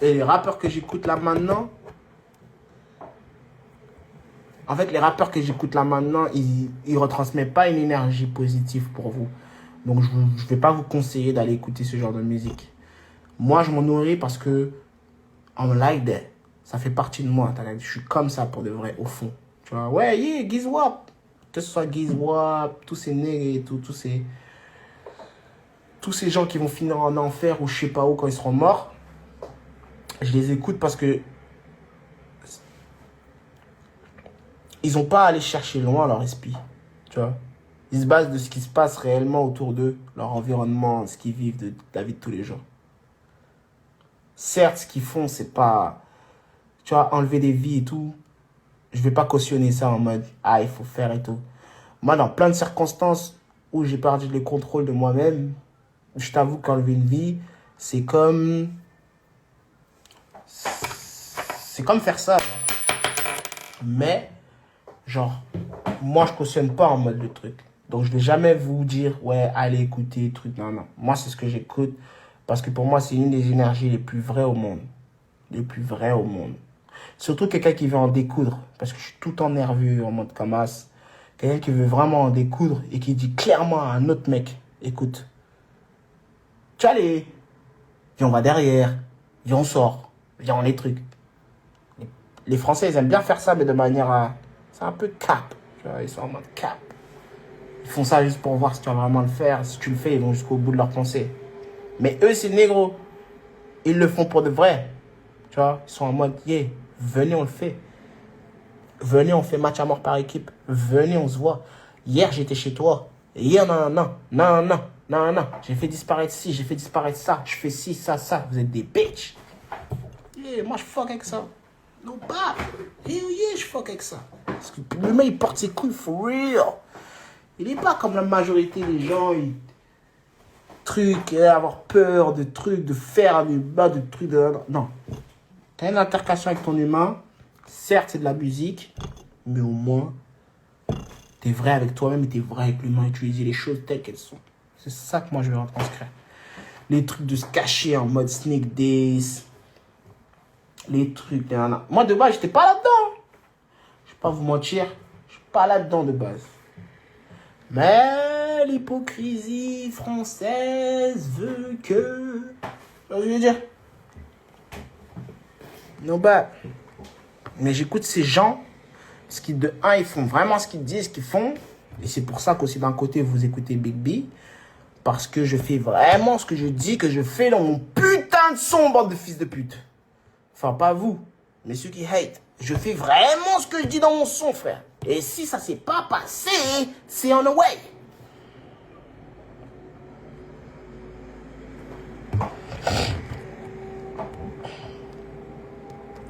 les rappeurs que j'écoute là maintenant, en fait, les rappeurs que j'écoute là maintenant, ils retransmettent pas une énergie positive pour vous. Donc, je vais pas vous conseiller d'aller écouter ce genre de musique. Moi, je m'en nourris parce que I'm like that. Ça fait partie de moi. Je suis comme ça pour de vrai, au fond. Tu vois, ouais, yeah, Gizwap. Que ce soit Gizwap, tous ces nègres et tout, tous ces gens qui vont finir en enfer ou je sais pas où quand ils seront morts. Je les écoute parce que ils n'ont pas à aller chercher loin leur esprit. Tu vois, ils se basent de ce qui se passe réellement autour d'eux, leur environnement, ce qu'ils vivent de la vie de tous les jours. Certes, ce qu'ils font, c'est pas, tu vois, enlever des vies et tout. Je vais pas cautionner ça en mode, ah, il faut faire et tout. Moi, dans plein de circonstances où j'ai perdu le contrôle de moi-même, je t'avoue qu'enlever une vie, c'est comme faire ça. Mais, genre, moi, je cautionne pas en mode de truc. Donc, je vais jamais vous dire, ouais, allez écouter, truc, non. Moi, c'est ce que j'écoute. Parce que pour moi, c'est une des énergies les plus vraies au monde. Les plus vraies au monde. Surtout quelqu'un qui veut en découdre. Parce que je suis tout le temps nerveux en mode Kamas. Quelqu'un qui veut vraiment en découdre et qui dit clairement à un autre mec, écoute, tu vois viens, on va derrière. Viens, on sort. Viens, on les trucs. Les Français, ils aiment bien faire ça, mais de manière à... C'est un peu cap. Tu vois, ils sont en mode cap. Ils font ça juste pour voir si tu vas vraiment le faire. Si tu le fais, ils vont jusqu'au bout de leur pensée. Mais eux, c'est négro. Ils le font pour de vrai. Tu vois, ils sont en mode, yeah, venez, on le fait. Venez, on fait match à mort par équipe. Venez, on se voit. Hier, j'étais chez toi. Hier, non. J'ai fait disparaître ci, j'ai fait disparaître ça. Je fais ci, ça. Vous êtes des bitches. Yeah, moi, je fuck avec ça. No bad. Hell yeah, je fuck avec ça. Parce que le mec, il porte ses couilles for real. Il est pas comme la majorité des gens. trucs, et avoir peur de trucs, de faire du bas, de trucs. Non. T'as une altercation avec ton humain. Certes, c'est de la musique, mais au moins, t'es vrai avec toi-même et t'es vrai avec l'humain et tu lui dis les choses telles qu'elles sont. C'est ça que moi je vais retranscrire. Les trucs de se cacher en mode sneak days. Les trucs. Moi de base, j'étais pas là-dedans. Je vais pas vous mentir. Je suis pas là-dedans de base. Mais l'hypocrisie française veut que. Je veux dire. Non, bah. Mais j'écoute ces gens. Parce qu'ils, de un, ils font vraiment ce qu'ils disent, ce qu'ils font. Et c'est pour ça qu'aussi d'un côté, vous écoutez Big B. Parce que je fais vraiment ce que je dis, que je fais dans mon putain de son, bande de fils de pute. Enfin, pas vous, mais ceux qui hate. Je fais vraiment ce que je dis dans mon son, frère. Et si ça s'est pas passé, c'est on the way.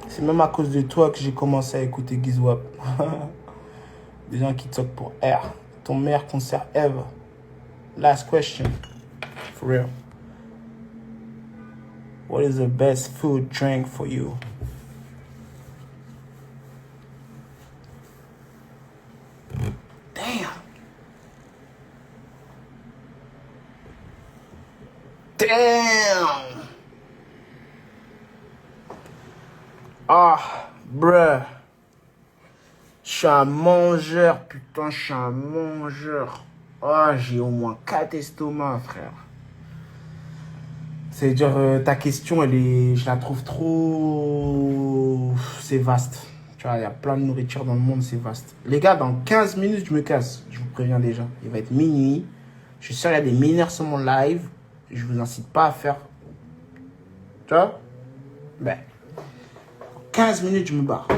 C'est même à cause de toi que j'ai commencé à écouter Gizwap. Des gens qui talk pour R. Ton meilleur concert ever. Last question. For real. What is the best food drink for you? Damn. Damn. Ah, bruh. Je suis un mangeur, putain, je suis un mangeur. Ah, j'ai au moins 4 estomacs, frère. C'est-à-dire, ta question, je la trouve trop. C'est vaste. Tu vois, il y a plein de nourriture dans le monde, c'est vaste. Les gars, dans 15 minutes, je me casse. Je vous préviens déjà. Il va être minuit. Je suis sûr qu'il y a des mineurs sur mon live. Je vous incite pas à faire. Tu vois? Ben. 15 minutes, je me barre.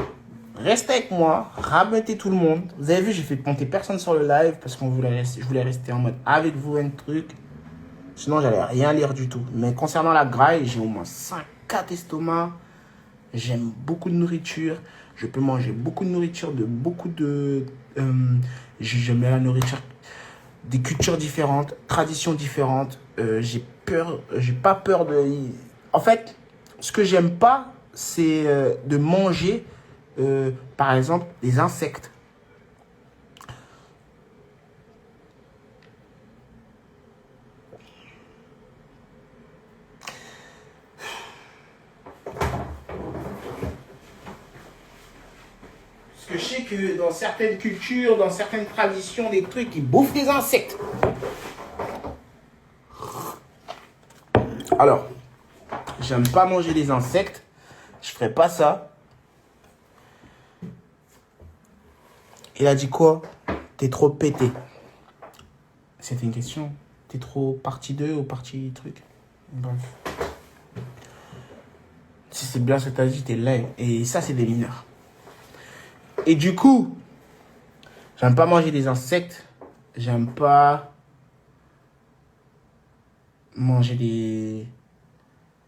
Restez avec moi, rabattez tout le monde. Vous avez vu, j'ai fait compter personne sur le live parce que je voulais rester en mode avec vous un truc. Sinon, j'allais rien lire du tout. Mais concernant la graille, j'ai au moins 4 estomacs. J'aime beaucoup de nourriture. Je peux manger beaucoup de nourriture de beaucoup de... j'aime la nourriture des cultures différentes, traditions différentes. J'ai pas peur de... En fait, ce que j'aime pas, c'est de manger, par exemple, des insectes. Parce que je sais que dans certaines cultures, dans certaines traditions, des trucs, ils bouffent des insectes. Alors, j'aime pas manger des insectes. Je ferai pas ça. Il a dit quoi? T'es trop pété. C'était une question. T'es trop partie 2 ou partie truc? Bref. Si c'est bien ce que t'as dit, t'es live. Et ça, c'est des mineurs. Et du coup, j'aime pas manger des insectes. J'aime pas manger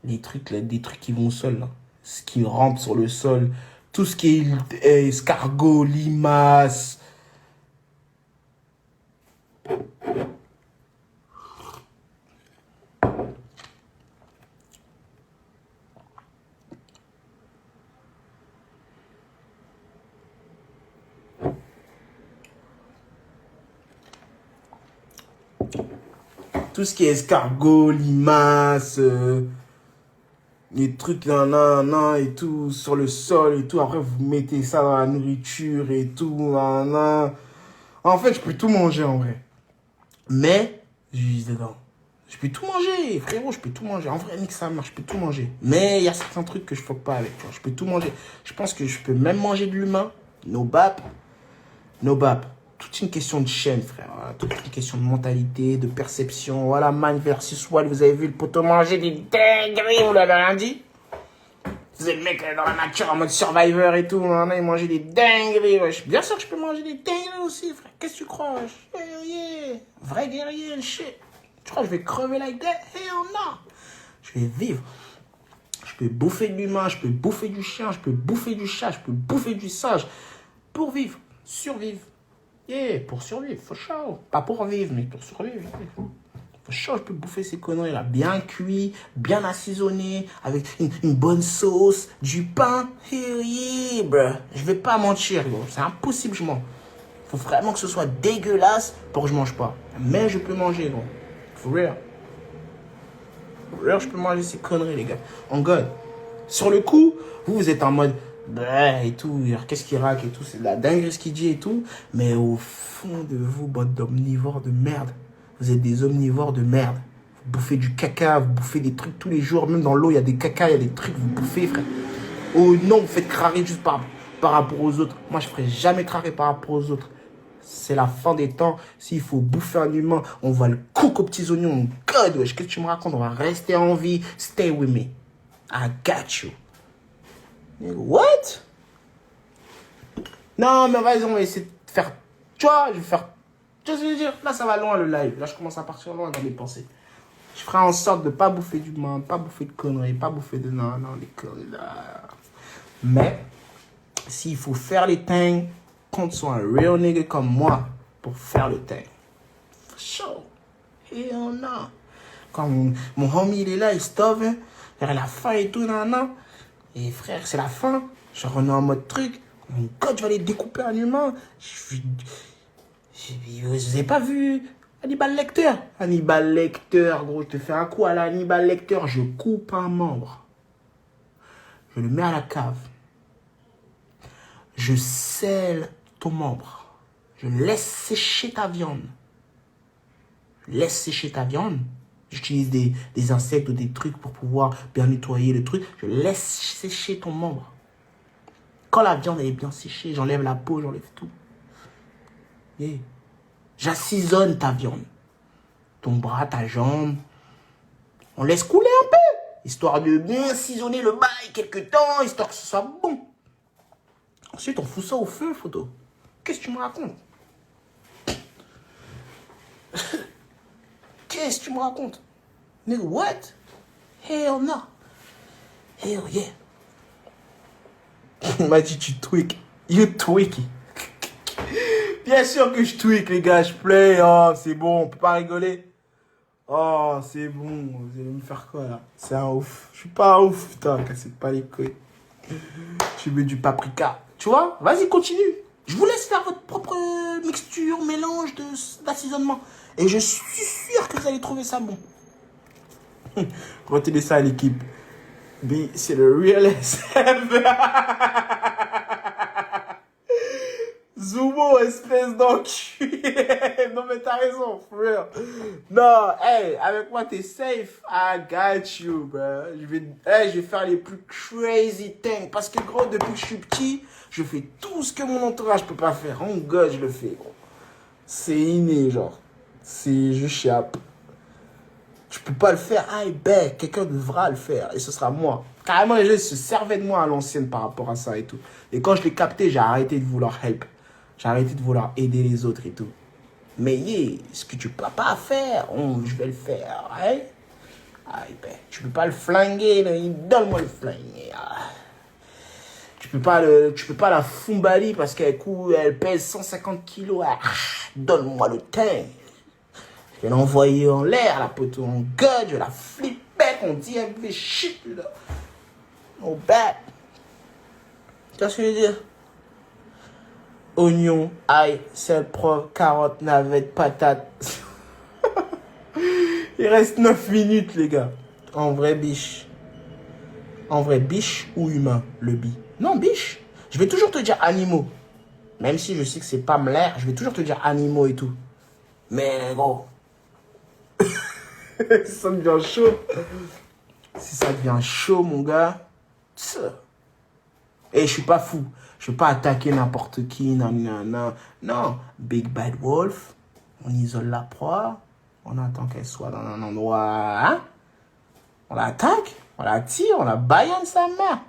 des trucs là, des trucs qui vont au sol là. Ce qui rampe sur le sol. Tout ce qui est escargot, limaces. Tout ce qui est escargot, limaces, les trucs nan, et tout, sur le sol et tout. Après, vous mettez ça dans la nourriture et tout. Nan. En fait, je peux tout manger en vrai. Mais, je dis dedans. Je peux tout manger, frérot, je peux tout manger. En vrai, nique ça marche, je peux tout manger. Mais il y a certains trucs que je fuck pas avec, tu vois. Je peux tout manger. Je pense que je peux même manger de l'humain. No bap. No bap. Toute une question de chaîne, frère. Voilà, toute une question de mentalité, de perception. Voilà, man versus wild. Vous avez vu le poteau manger des dingueries, vous l'avez rien dit? Vous êtes le mec dans la nature en mode survivor et tout. Il mangeait des dingueries, wesh. Bien sûr que je peux manger des dingueries aussi, frère. Qu'est-ce que tu crois, wesh? Guerrier. Vrai guerrier, le shit. Tu crois que je vais crever like that? Hell no. Je vais vivre. Je peux bouffer de l'humain, je peux bouffer du chien, je peux bouffer du chat, je peux bouffer du singe. Pour vivre, survivre. Yeah, pour survivre, for sure. Pas pour vivre, mais pour survivre. Je peux bouffer ces conneries là, bien cuit, bien assaisonné, avec une bonne sauce, du pain. Hell yeah, bruh. Je vais pas mentir, gros. C'est impossible, je mange. Faut vraiment que ce soit dégueulasse pour que je mange pas. Mais je peux manger, gros. For real. For real, je peux manger ces conneries, les gars. On God. Sur le coup, vous êtes en mode et tout, qu'est-ce qu'il raque et tout, c'est de la dinguerie ce qu'il dit et tout. Mais au fond de vous, bande d'omnivores de merde. Vous êtes des omnivores de merde. Vous bouffez du caca, vous bouffez des trucs tous les jours. Même dans l'eau, il y a des caca, il y a des trucs, vous bouffez, frère. Oh non, vous faites crarer juste par rapport aux autres. Moi, je ferai jamais crarer par rapport aux autres. C'est la fin des temps. S'il faut bouffer un humain, on va le cook aux petits oignons. God, wesh, qu'est-ce que tu me racontes? On va rester en vie. Stay with me. I got you. What? Non, mais vas-y, on va essayer de faire... Tu vois, je vais faire... Tu vois ce que je veux dire? Là, ça va loin, le live. Là, je commence à partir loin dans mes pensées. Je ferai en sorte de pas bouffer du d'humain, pas bouffer de conneries, pas bouffer de... Non, les conneries, là. Mais, s'il faut faire les things, compte sur un real nigga comme moi pour faire le thing. For sure. Hell no. Quand mon homie, il est là, il stove, vers la fin et tout, nan. Et frère, c'est la fin. Je rentre en mode truc. Mon God, je vais aller découper un humain. Vous avez pas vu Hannibal Lecter? Hannibal Lecter, gros, je te fais un coup à la Hannibal Lecter. Je coupe un membre. Je le mets à la cave. Je scelle ton membre. Je laisse sécher ta viande. Je laisse sécher ta viande. J'utilise des insectes ou des trucs pour pouvoir bien nettoyer le truc. Je laisse sécher ton membre. Quand la viande est bien séchée, j'enlève la peau, j'enlève tout. Yeah. J'assaisonne ta viande. Ton bras, ta jambe. On laisse couler un peu. Histoire de bien assaisonner le bail quelques temps, histoire que ce soit bon. Ensuite, on fout ça au feu, photo. Qu'est-ce que tu me racontes? Qu'est-ce que tu me racontes? Nigga, what? Hell no. Hell yeah. Il m'a dit, tu tweak. You tweak. Bien sûr que je tweak, les gars. Je play. Oh, c'est bon. On peut pas rigoler. Oh, c'est bon. Vous allez me faire quoi, là? C'est un ouf. Je suis pas un ouf, putain. Cassez pas les couilles. Tu mets du paprika. Tu vois? Vas-y, continue. Je vous laisse faire votre propre mixture, mélange d'assaisonnement. Et je suis sûr que vous allez trouver ça bon. Retenez ça à l'équipe. B, c'est le real SM. Zumo, espèce d'enculé. Non, mais t'as raison, for real. Non, hey, avec moi, t'es safe. I got you, bro. Je vais faire les plus crazy things. Parce que, gros, depuis que je suis petit, je fais tout ce que mon entourage peut pas faire. En God, je le fais, gros. C'est inné, genre. Je chiape. Tu peux pas le faire. Ah, ben, quelqu'un devra le faire. Et ce sera moi. Carrément, les gens se servaient de moi à l'ancienne par rapport à ça et tout. Et quand je l'ai capté, j'ai arrêté de vouloir help. J'ai arrêté de vouloir aider les autres et tout. Mais yeah, ce que tu peux pas faire, je vais le faire. Hein? Ah, ben, tu peux pas le flinguer. Donne-moi le flinguer. Ah. Tu peux pas la fumbali parce elle pèse 150 kilos. Ah. Donne-moi le teint. Je vais l'envoyer en l'air, la poteau en God, je vais la flipper, on dit elle fait shit, là. Oh, bad. Tu vois ce que je veux dire? Oignon, ail, sel, poivre, carotte, navette, patate. Il reste 9 minutes, les gars. En vrai, biche. En vrai, biche ou humain, le bi? Non, biche. Je vais toujours te dire animaux. Même si je sais que c'est pas l'air, je vais toujours te dire animaux et tout. Mais gros. Si ça devient chaud. Si ça devient chaud, mon gars. Et je suis pas fou. Je vais pas attaquer n'importe qui. Non. Non. Big Bad Wolf. On isole la proie. On attend qu'elle soit dans un endroit. Hein? On l'attaque. On la tire. On la baïonne sa mère.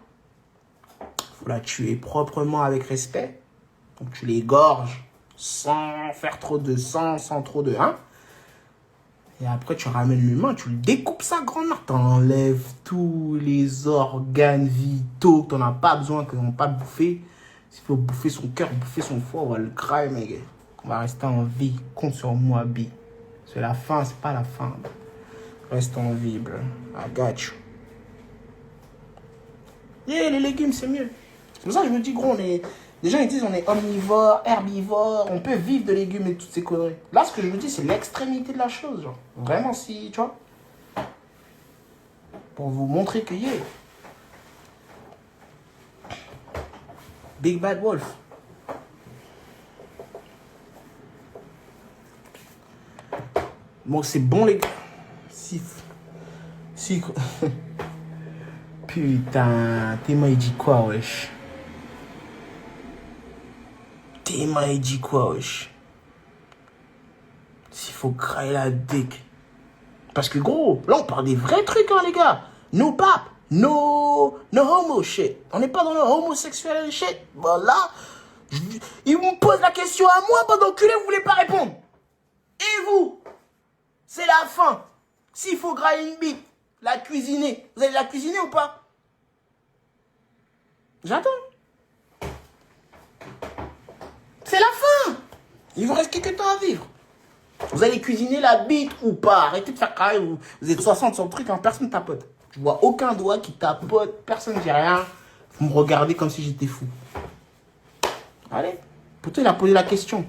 Faut la tuer proprement avec respect. Donc tu l'égorges sans faire trop de sang, sans trop de... Hein? Et après, tu ramènes l'humain, tu le découpes sa grand-mère. T'enlèves tous les organes vitaux que t'en as pas besoin, que t'en as pas bouffé. S'il faut bouffer son cœur, bouffer son foie, on va le cramer, mes gars. On va rester en vie. Compte sur moi, B. C'est la fin, c'est pas la fin. Reste en vie, bro. I got you. Yeah, les légumes, c'est mieux. C'est pour ça que je me dis, gros, on est... Les gens, ils disent, on est omnivore, herbivore, on peut vivre de légumes et toutes ces conneries. Là, ce que je me dis, c'est l'extrémité de la chose, genre. Vraiment, si, tu vois. Pour vous montrer que, yeah. Big Bad Wolf. Bon, c'est bon, les gars. Si. Putain, Théma, il dit quoi, wesh? Théma, il dit quoi, wesh? S'il faut crailler la dick. Parce que, gros, là, on parle des vrais trucs, hein, les gars. No pap, no homo shit. On n'est pas dans le homosexuel shit. Voilà. Ils me posent la question à moi, pendant que vous voulez pas répondre. Et vous? C'est la fin. S'il faut grailler une bite, la cuisiner. Vous allez la cuisiner ou pas? J'attends. C'est la fin. Il vous reste quelques temps à vivre. Vous allez cuisiner la bite ou pas? Arrêtez de faire carré. Vous êtes 60 sur le truc, hein, personne ne tapote. Je vois aucun doigt qui tapote. Personne ne dit rien. Vous me regardez comme si j'étais fou. Allez. Pourtant, il a posé la question.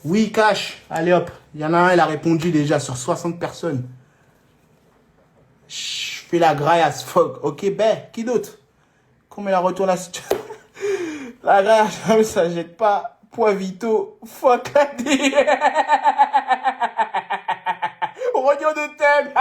Oui, cash. Allez hop. Il y en a un, il a répondu déjà sur 60 personnes. Je fais la graille as fuck. Ok, ben, qui d'autre? Comment il a retourné la situation? La graille, ça jette pas. Point Vito, fuck la D. Rognon de thème.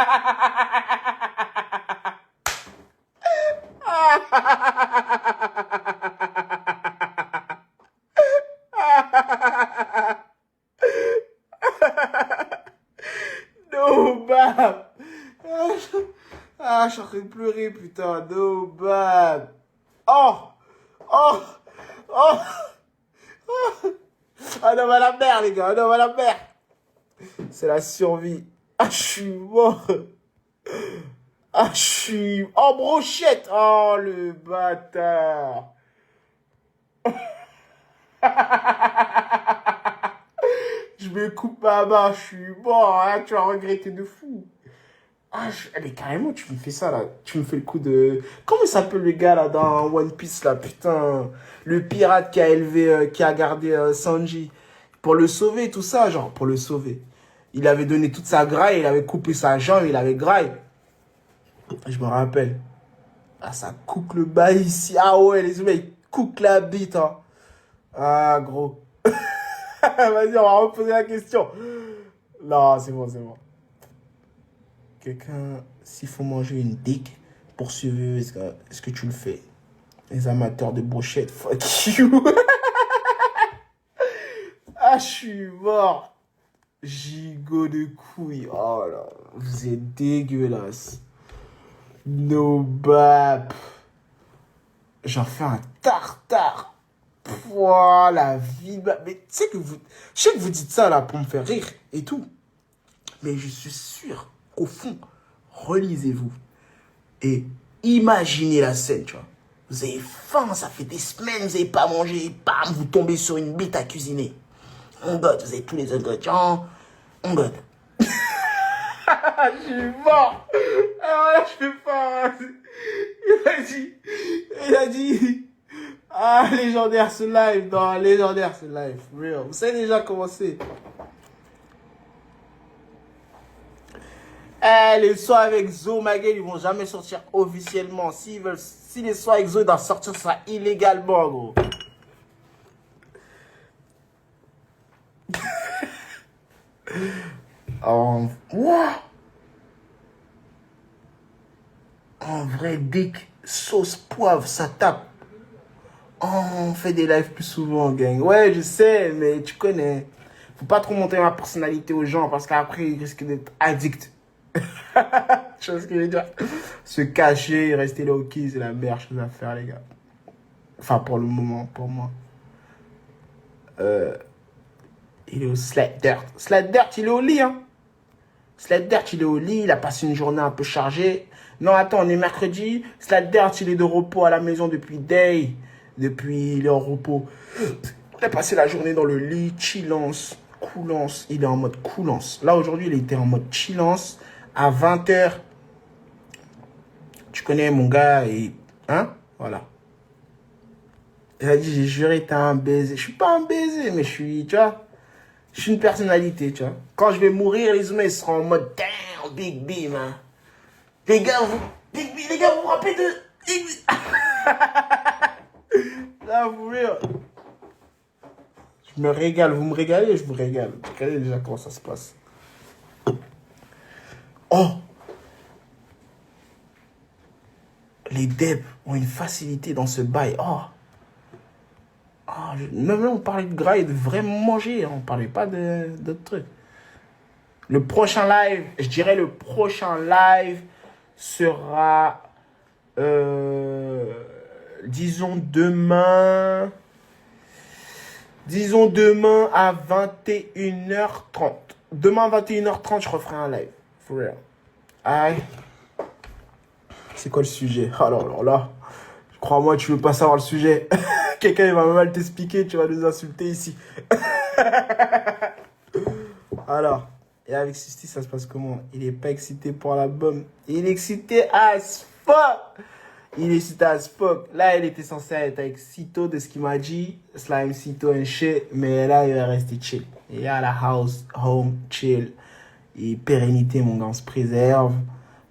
No bab. Ah, je suis en train de pleurer, putain. No bab. Oh. Un homme à la mer, les gars. Un homme à la mer. C'est la survie. Ah, je suis mort. Ah, je suis... Oh, brochette. Oh, le bâtard. Je me coupe ma main. Je suis mort. Hein, tu vas regretter de fou. Ah, mais carrément, tu me fais ça, là. Tu me fais le coup de... Comment il s'appelle le gars, là, dans One Piece, là, putain. Le pirate qui a élevé, qui a gardé Sanji. Pour le sauver, tout ça, genre, pour le sauver. Il avait donné toute sa graille, il avait coupé sa jambe, il avait graille. Je me rappelle. Ah, ça coupe le bas ici. Ah ouais, les humains, ils coupent la bite, hein. Ah, gros. Vas-y, on va reposer la question. Non, c'est bon, c'est bon. Quelqu'un, s'il faut manger une dick pour survivre, est-ce que tu le fais? Les amateurs de brochettes, fuck you. Ah, je suis mort. Gigot de couilles. Oh là, vous êtes dégueulasse. No bap. J'en fais un tartare. Pouah, la vie. Mais tu sais que vous... Je sais que vous dites ça là pour me faire rire et tout. Mais je suis sûr qu'au fond, relisez-vous. Et imaginez la scène, tu vois. Vous avez faim, ça fait des semaines, vous n'avez pas mangé. Bam, vous tombez sur une bite à cuisiner. On God, vous avez tous les ingrédients. On God. Je suis mort. Alors là, je peux pas. Il a dit. Ah, légendaire ce live. Non, légendaire ce live. Real. Vous savez déjà comment c'est. Les sons avec Zo, ma gueule, ils vont jamais sortir officiellement. Si les sons avec Zo doivent sortir, ça sera illégalement, gros. En vrai, dick, sauce, poivre, ça tape. Oh, on fait des lives plus souvent, gang. Ouais, je sais, mais tu connais. Faut pas trop montrer ma personnalité aux gens parce qu'après, ils risquent d'être addicts. Tu vois ce que je veux dire? Se cacher, rester là au quai, c'est la meilleure chose à faire, les gars. Enfin, pour le moment, pour moi. Il est au Sled Dirt. Sled Dirt, il est au lit, hein. Sled Dirt, il est au lit, il a passé une journée un peu chargée. Non, attends, on est mercredi. Sled Dirt, il est de repos à la maison depuis day. Depuis, il est en repos. Il a passé la journée dans le lit, chillance, coolance. Il est en mode coolance. Là, aujourd'hui, il était en mode chillance. À 20h, tu connais mon gars et... Hein? Voilà. Il a dit, j'ai juré, t'es un baiser. Je suis pas un baiser, mais je suis, tu vois... Je suis une personnalité, tu vois. Quand je vais mourir, les humains, ils seront en mode, damn, Big B, man. Les gars, Big B, les gars, vous vous rappelez de Big B? Là, vous rire. Je me régale, vous me régalez, je vous régale. Vous regardez déjà comment ça se passe. Oh! Les devs ont une facilité dans ce bail. Oh! Même là, on parlait de gras et de vraiment manger. On parlait pas d'autres trucs. Le prochain live, je dirais le prochain live sera, disons demain à 21h30. Demain à 21h30, je referai un live. For real. Aïe. C'est quoi le sujet? Alors là, crois-moi, tu veux pas savoir le sujet. Quelqu'un il va mal t'expliquer, tu vas nous insulter ici. Alors, et avec Sisti, ça se passe comment? Il est pas excité pour l'album. Il est excité as fuck. Il est excité as fuck. Là, il était censé être avec Cito de ce qu'il m'a dit. Slime, Cito and shit. Mais là, il va rester chill. Il est à la house, home, chill. Et pérennité, mon gars, on se préserve.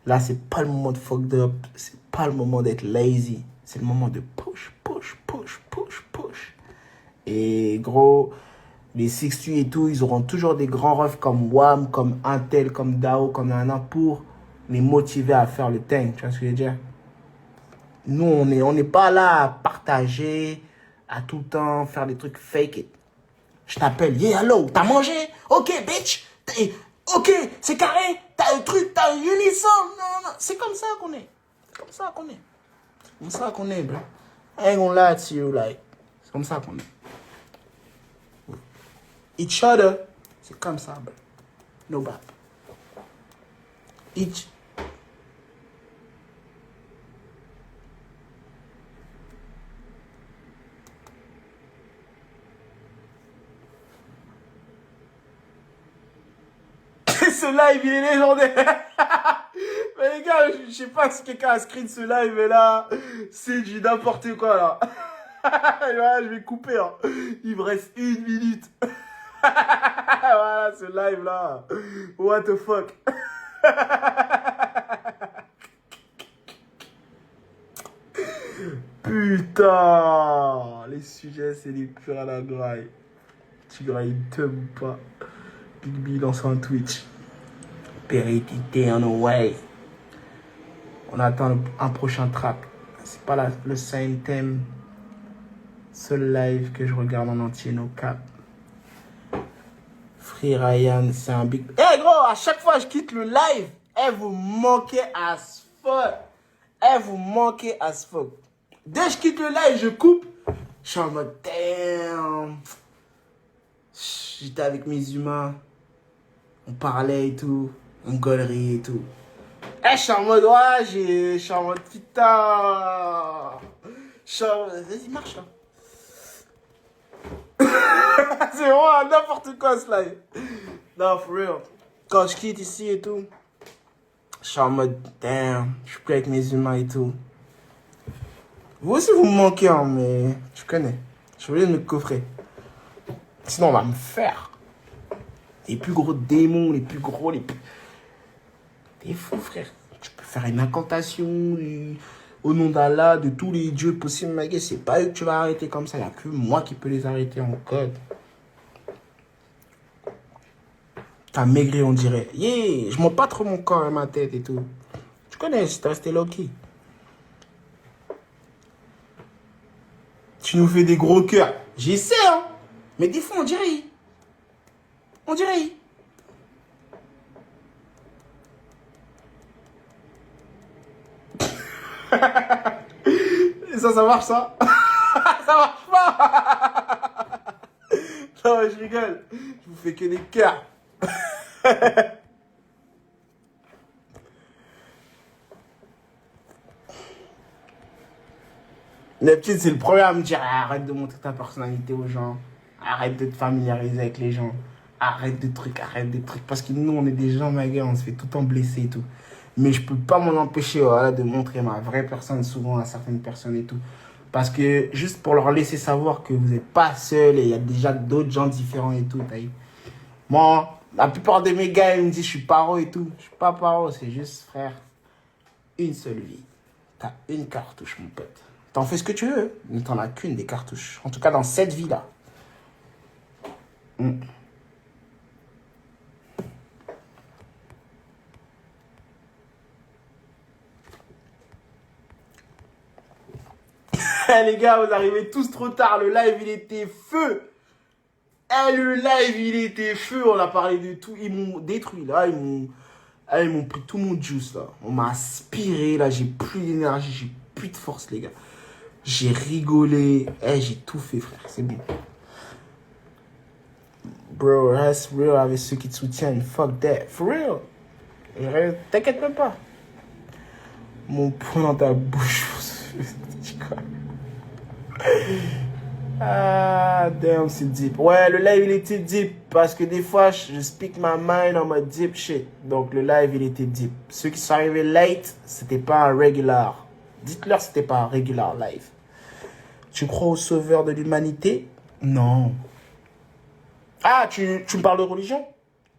Là, c'est pas le moment de fucked up. C'est pas le moment d'être lazy. C'est le moment de push. Et gros, les 60 et tout, ils auront toujours des grands refs comme Wham, comme Intel, comme Dao, comme Nana pour les motiver à faire le thing. Tu vois ce que je veux dire? Nous, on n'est pas là à partager, à tout le temps faire des trucs fake it. Je t'appelle, yeah, hello, t'as mangé? Ok, bitch. Ok, c'est carré. T'as un truc, t'as un unisson. Non. C'est comme ça qu'on est. C'est comme ça qu'on est, bro. I ain't gonna lie to you, like. C'est comme ça qu'on est. Each other, c'est comme ça, bro. No bad. Each. Ce live, il est légendaire. Mais les gars, je sais pas si quelqu'un a screen ce live, mais là, c'est du n'importe quoi, là. Voilà, je vais couper, hein. Il me reste 1 minute. Voilà, ce live, là. What the fuck. Putain. Les sujets, c'est les purs à la graille. Tu grailles deux ou pas. Big B lance un Twitch. Pérennité on the way. On attend un prochain track. C'est pas le same thème. Seul live que je regarde en entier, no cap. Free Ryan, c'est un big... Eh gros, à chaque fois que je quitte le live, vous manquez as fuck. Dès que je quitte le live, je coupe. Je suis en mode, damn. J'étais avec mes humains. On parlait et tout. On gaulerie et tout. Je suis en mode, ouais, je suis en mode, putain. Vas-y, marche là. C'est vraiment n'importe quoi ce live. Non, for real. Quand je quitte ici et tout, je suis en mode, damn, je suis plus avec mes humains et tout. Vous aussi, vous me manquez, hein, mais je connais. Je suis obligé de me coffrer. Sinon, on va me faire. Les plus gros démons, les plus gros, T'es fou, frère. Tu peux faire une incantation au nom d'Allah, de tous les dieux possibles, ma gueule. C'est pas eux que tu vas arrêter comme ça. Il n'y a que moi qui peux les arrêter en code. T'as maigri, on dirait. Yeah, je monte pas trop mon corps et ma tête et tout. Tu connais, j'étais resté low-key. Tu nous fais des gros cœurs. J'essaie, hein. Mais des fois, on dirait. Et ça marche, ça? Ça marche pas. Non, je rigole. Je vous fais que des cœurs. Neptune, c'est le premier à me dire arrête de montrer ta personnalité aux gens. Arrête de te familiariser avec les gens. arrête des trucs, arrête des trucs. Parce que nous, on est des gens, ma gueule, on se fait tout le temps blesser et tout. Mais je peux pas m'en empêcher, voilà, de montrer ma vraie personne souvent à certaines personnes et tout. Parce que juste pour leur laisser savoir que vous n'êtes pas seul et il y a déjà d'autres gens différents et tout. Moi, la plupart de mes gars, ils me disent je suis paro et tout. Je suis pas paro, c'est juste, frère, une seule vie. T'as une cartouche, mon pote. T'en fais ce que tu veux, mais t'en as qu'une des cartouches. En tout cas, dans cette vie-là. Mm. Les gars, vous arrivez tous trop tard. Le live, il était feu. Le live, il était feu. On a parlé de tout. Ils m'ont détruit, là. Ils m'ont pris tout mon juice, là. On m'a aspiré, là. J'ai plus d'énergie. J'ai plus de force, les gars. J'ai rigolé. J'ai tout fait, frère. C'est bon. Bro, reste real avec ceux qui te soutiennent. Fuck that. For real. T'inquiète même pas. Mon poing dans ta bouche. Ah, damn, c'est deep. Ouais, le live, il était deep. Parce que des fois, je speak my mind en mode deep shit. Donc, le live, il était deep. Ceux qui sont arrivés late, c'était pas un regular. Dites-leur que c'était pas un regular live. Tu crois au sauveur de l'humanité? Non. Ah, tu me parles de religion?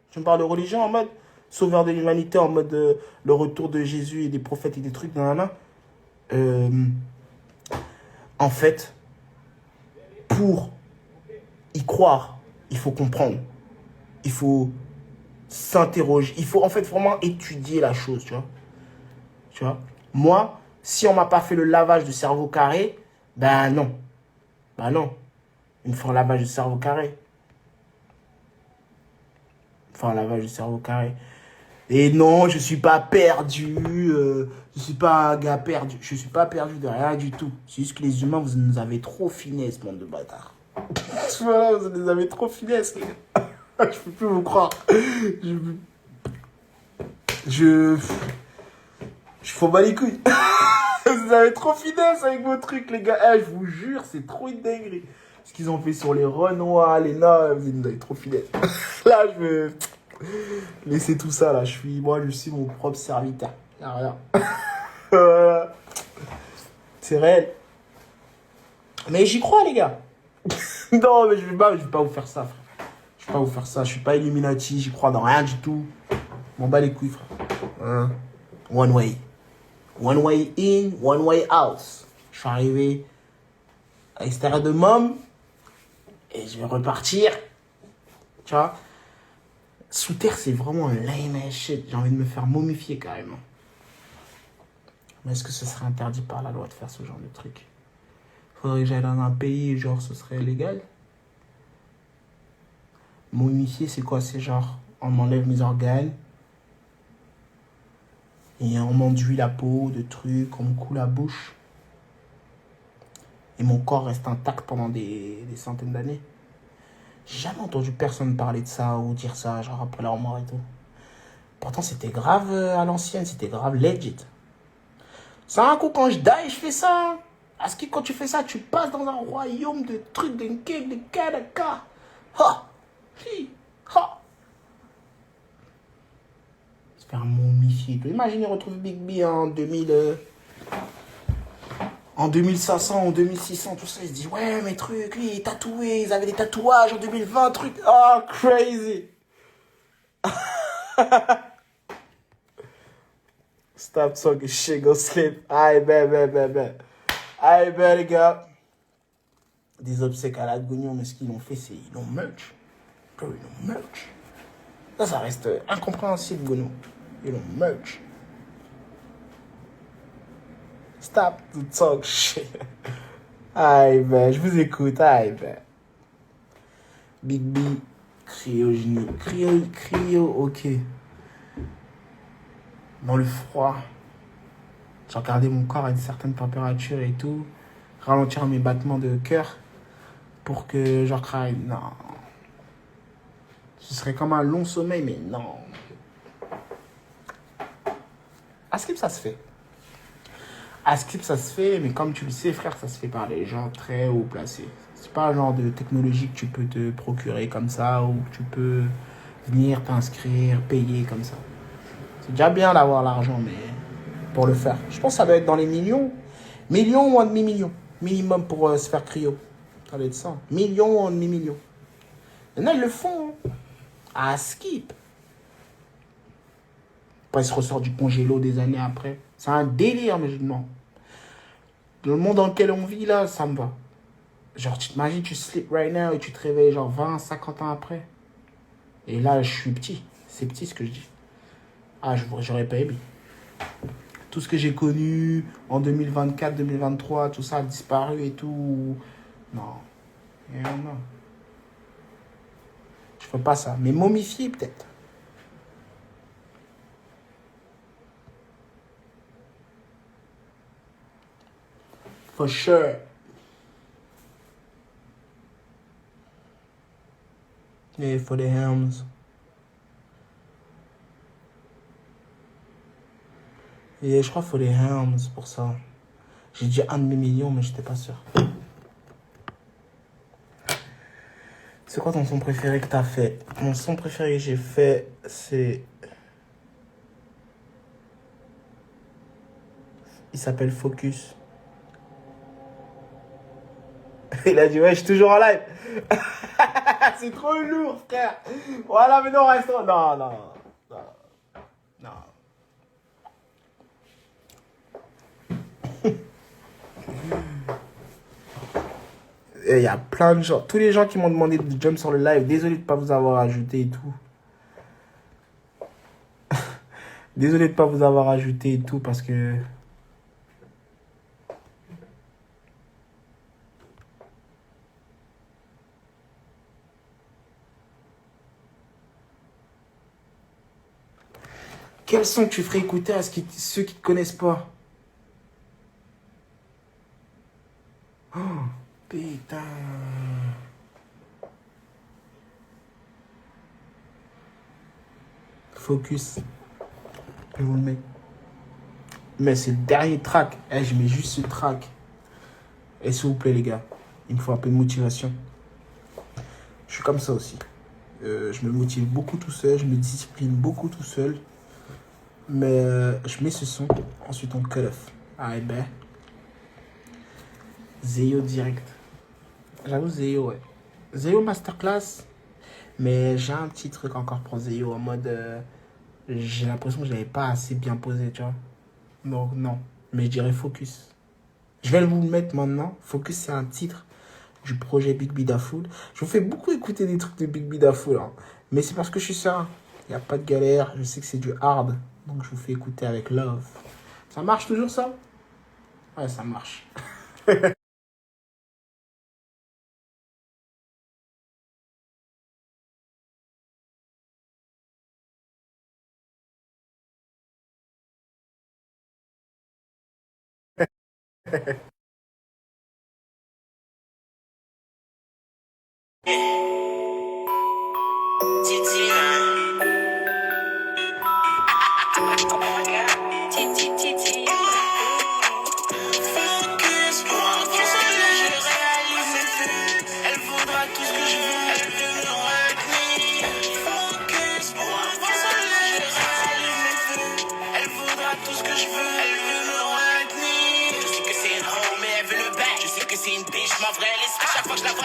Tu me parles de religion en mode sauveur de l'humanité, en mode le retour de Jésus et des prophètes et des trucs, nanana. En fait, pour y croire, il faut comprendre. Il faut s'interroger. Il faut en fait vraiment étudier la chose, tu vois. Tu vois. Moi, si on m'a pas fait le lavage du cerveau carré, ben non. Ben non. Il me faut un lavage du cerveau carré. Enfin, un lavage du cerveau carré. Et non, je suis pas perdu. Je suis pas un gars perdu. Je suis pas perdu de rien du tout. C'est juste que les humains, vous nous avez trop finesse, bande de bâtards. Voilà, vous nous avez trop finesse, les gars. Je peux plus vous croire. Je fous pas les couilles. Vous avez trop finesse avec vos trucs, les gars. Je vous jure, c'est trop une dinguerie. Ce qu'ils ont fait sur les Renois, les Nains, vous nous avez trop finesse. Là, je veux laisser tout ça, là. Moi, je suis mon propre serviteur. Y'a rien. Voilà. C'est réel. Mais j'y crois, les gars. Non, mais je vais pas vous faire ça, frère. Je vais pas vous faire ça. Je suis pas Illuminati, j'y crois dans rien du tout. M'en bats les couilles, frère. Hein? One way. One way in, one way out. Je suis arrivé à l'extérieur de Mom et je vais repartir. Tu vois? Sous terre, c'est vraiment un lame ass shit. J'ai envie de me faire momifier carrément. Mais est-ce que ce serait interdit par la loi de faire ce genre de truc? Faudrait que j'aille dans un pays, genre, ce serait légal. Momifier, c'est quoi? C'est genre, on m'enlève mes organes. Et on m'enduit la peau de trucs, on me coule la bouche. Et mon corps reste intact pendant des centaines d'années. J'ai jamais entendu personne parler de ça ou dire ça, genre après leur mort et tout. Pourtant, c'était grave à l'ancienne, c'était grave legit. C'est un coup, quand je die, je fais ça. Parce que quand tu fais ça, tu passes dans un royaume de trucs, de cake, de kadaka. Ha! Hi! Ha! Se faire momifier. Imaginez retrouver Big B en 2000... En 2500, en 2600, tout ça, ils se disent, ouais, mes trucs, lui, il est tatoué, ils avaient des tatouages en 2020, truc. Oh, crazy. Stop talking shit, go sleep. Aïe, ben. Aïe, ben, les gars. Des obsèques à la Gognon, mais ce qu'ils ont fait, c'est ils l'ont merch. Bro, ils l'ont merch. Ça reste incompréhensible, Gono. Ils l'ont merch. Stop to talk shit. Aïe, ben, je vous écoute, aïe, ben. Big B, cryogénie. Cryo, ok. Dans le froid. J'ai regardé mon corps à une certaine température et tout. Ralentir mes battements de cœur pour que je craille. Non. Ce serait comme un long sommeil, mais non. À Skip, ça se fait. À Skip, ça se fait, mais comme tu le sais, frère, ça se fait par les gens très haut placés. C'est pas un genre de technologie que tu peux te procurer comme ça ou que tu peux venir t'inscrire, payer comme ça. C'est déjà bien d'avoir l'argent, mais pour le faire. Je pense que ça doit être dans les millions. Millions ou un demi-million. Minimum pour se faire cryo. Ça doit être ça. Millions ou un demi-million. Il y en a, ils le font. Hein. À skip. Après, ils se ressortent du congélo des années après. C'est un délire, mais non. Dans le monde dans lequel on vit, là, ça me va. Genre, tu t'imagines, tu sleep right now et tu te réveilles genre 20, 50 ans après. Et là, je suis petit. C'est petit ce que je dis. Ah, j'aurais pas aimé. Tout ce que j'ai connu en 2024, 2023, tout ça a disparu et tout. Non. Non. Je fais pas ça. Mais momifié, peut-être. For sure. Yeah, for the hams. Et je crois qu'il faut les hams pour ça. J'ai dit un demi-million, mais j'étais pas sûr. C'est quoi ton son préféré que t'as fait? Mon son préféré que j'ai fait, c'est... Il s'appelle Focus. Il a dit, ouais, je suis toujours en live. C'est trop lourd, frère. Voilà, mais non, reste... Non. Il y a plein de gens, tous les gens qui m'ont demandé de jump sur le live, désolé de ne pas vous avoir ajouté et tout. Désolé de ne pas vous avoir ajouté et tout parce que... Quels son tu ferais écouter à ceux qui ne te connaissent pas? Oh, putain. Focus. Je vous le mets. Mais c'est le dernier track. Je mets juste ce track. Et s'il vous plaît, les gars, il me faut un peu de motivation. Je suis comme ça aussi. Je me motive beaucoup tout seul. Je me discipline beaucoup tout seul. Mais je mets ce son. Ensuite, on cut off. Ah, ben. Zeo direct. J'avoue, Zeo, ouais. Zeo Masterclass. Mais j'ai un petit truc encore pour Zeo en mode... j'ai l'impression que je l'avais pas assez bien posé, tu vois. Donc, non. Mais je dirais Focus. Je vais vous le mettre maintenant. Focus, c'est un titre du projet Big Bida Food. Je vous fais beaucoup écouter des trucs de Big Bida Food. Hein. Mais c'est parce que je suis ça. Il n'y a pas de galère. Je sais que c'est du hard. Donc, je vous fais écouter avec love. Ça marche toujours, ça? Ouais, ça marche.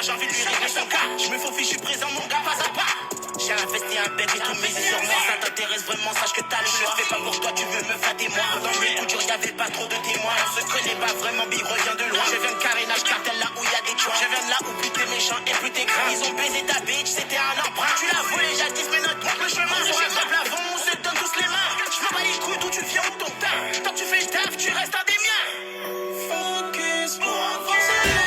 J'ai envie de lui régler son cas. Je me faufile, je suis présent, mon gars, pas à pas. J'ai investi un bec et tout misé sur moi. Ça t'intéresse vraiment, sache que t'as le choix. Je le fais pas pour toi, tu veux me flatter moi. Dans mes coups durs, y'avait pas trop de témoins. On se connaît pas vraiment, mais il revient de loin. Je viens de carénage cartel là où y a des tueurs. Je viens de là où plus t'es méchant et plus t'es gras. Ils ont baisé ta bitch, c'était un emprunt. Tu l'as volé, jadis, mais notre montre le chemin. Sur un plafond, on se donne tous les mains. Je m'en bats les couilles d'où tu viens ou ton taf. Tant que tu fais le taf, tu restes un des miens. Focus pour avancer.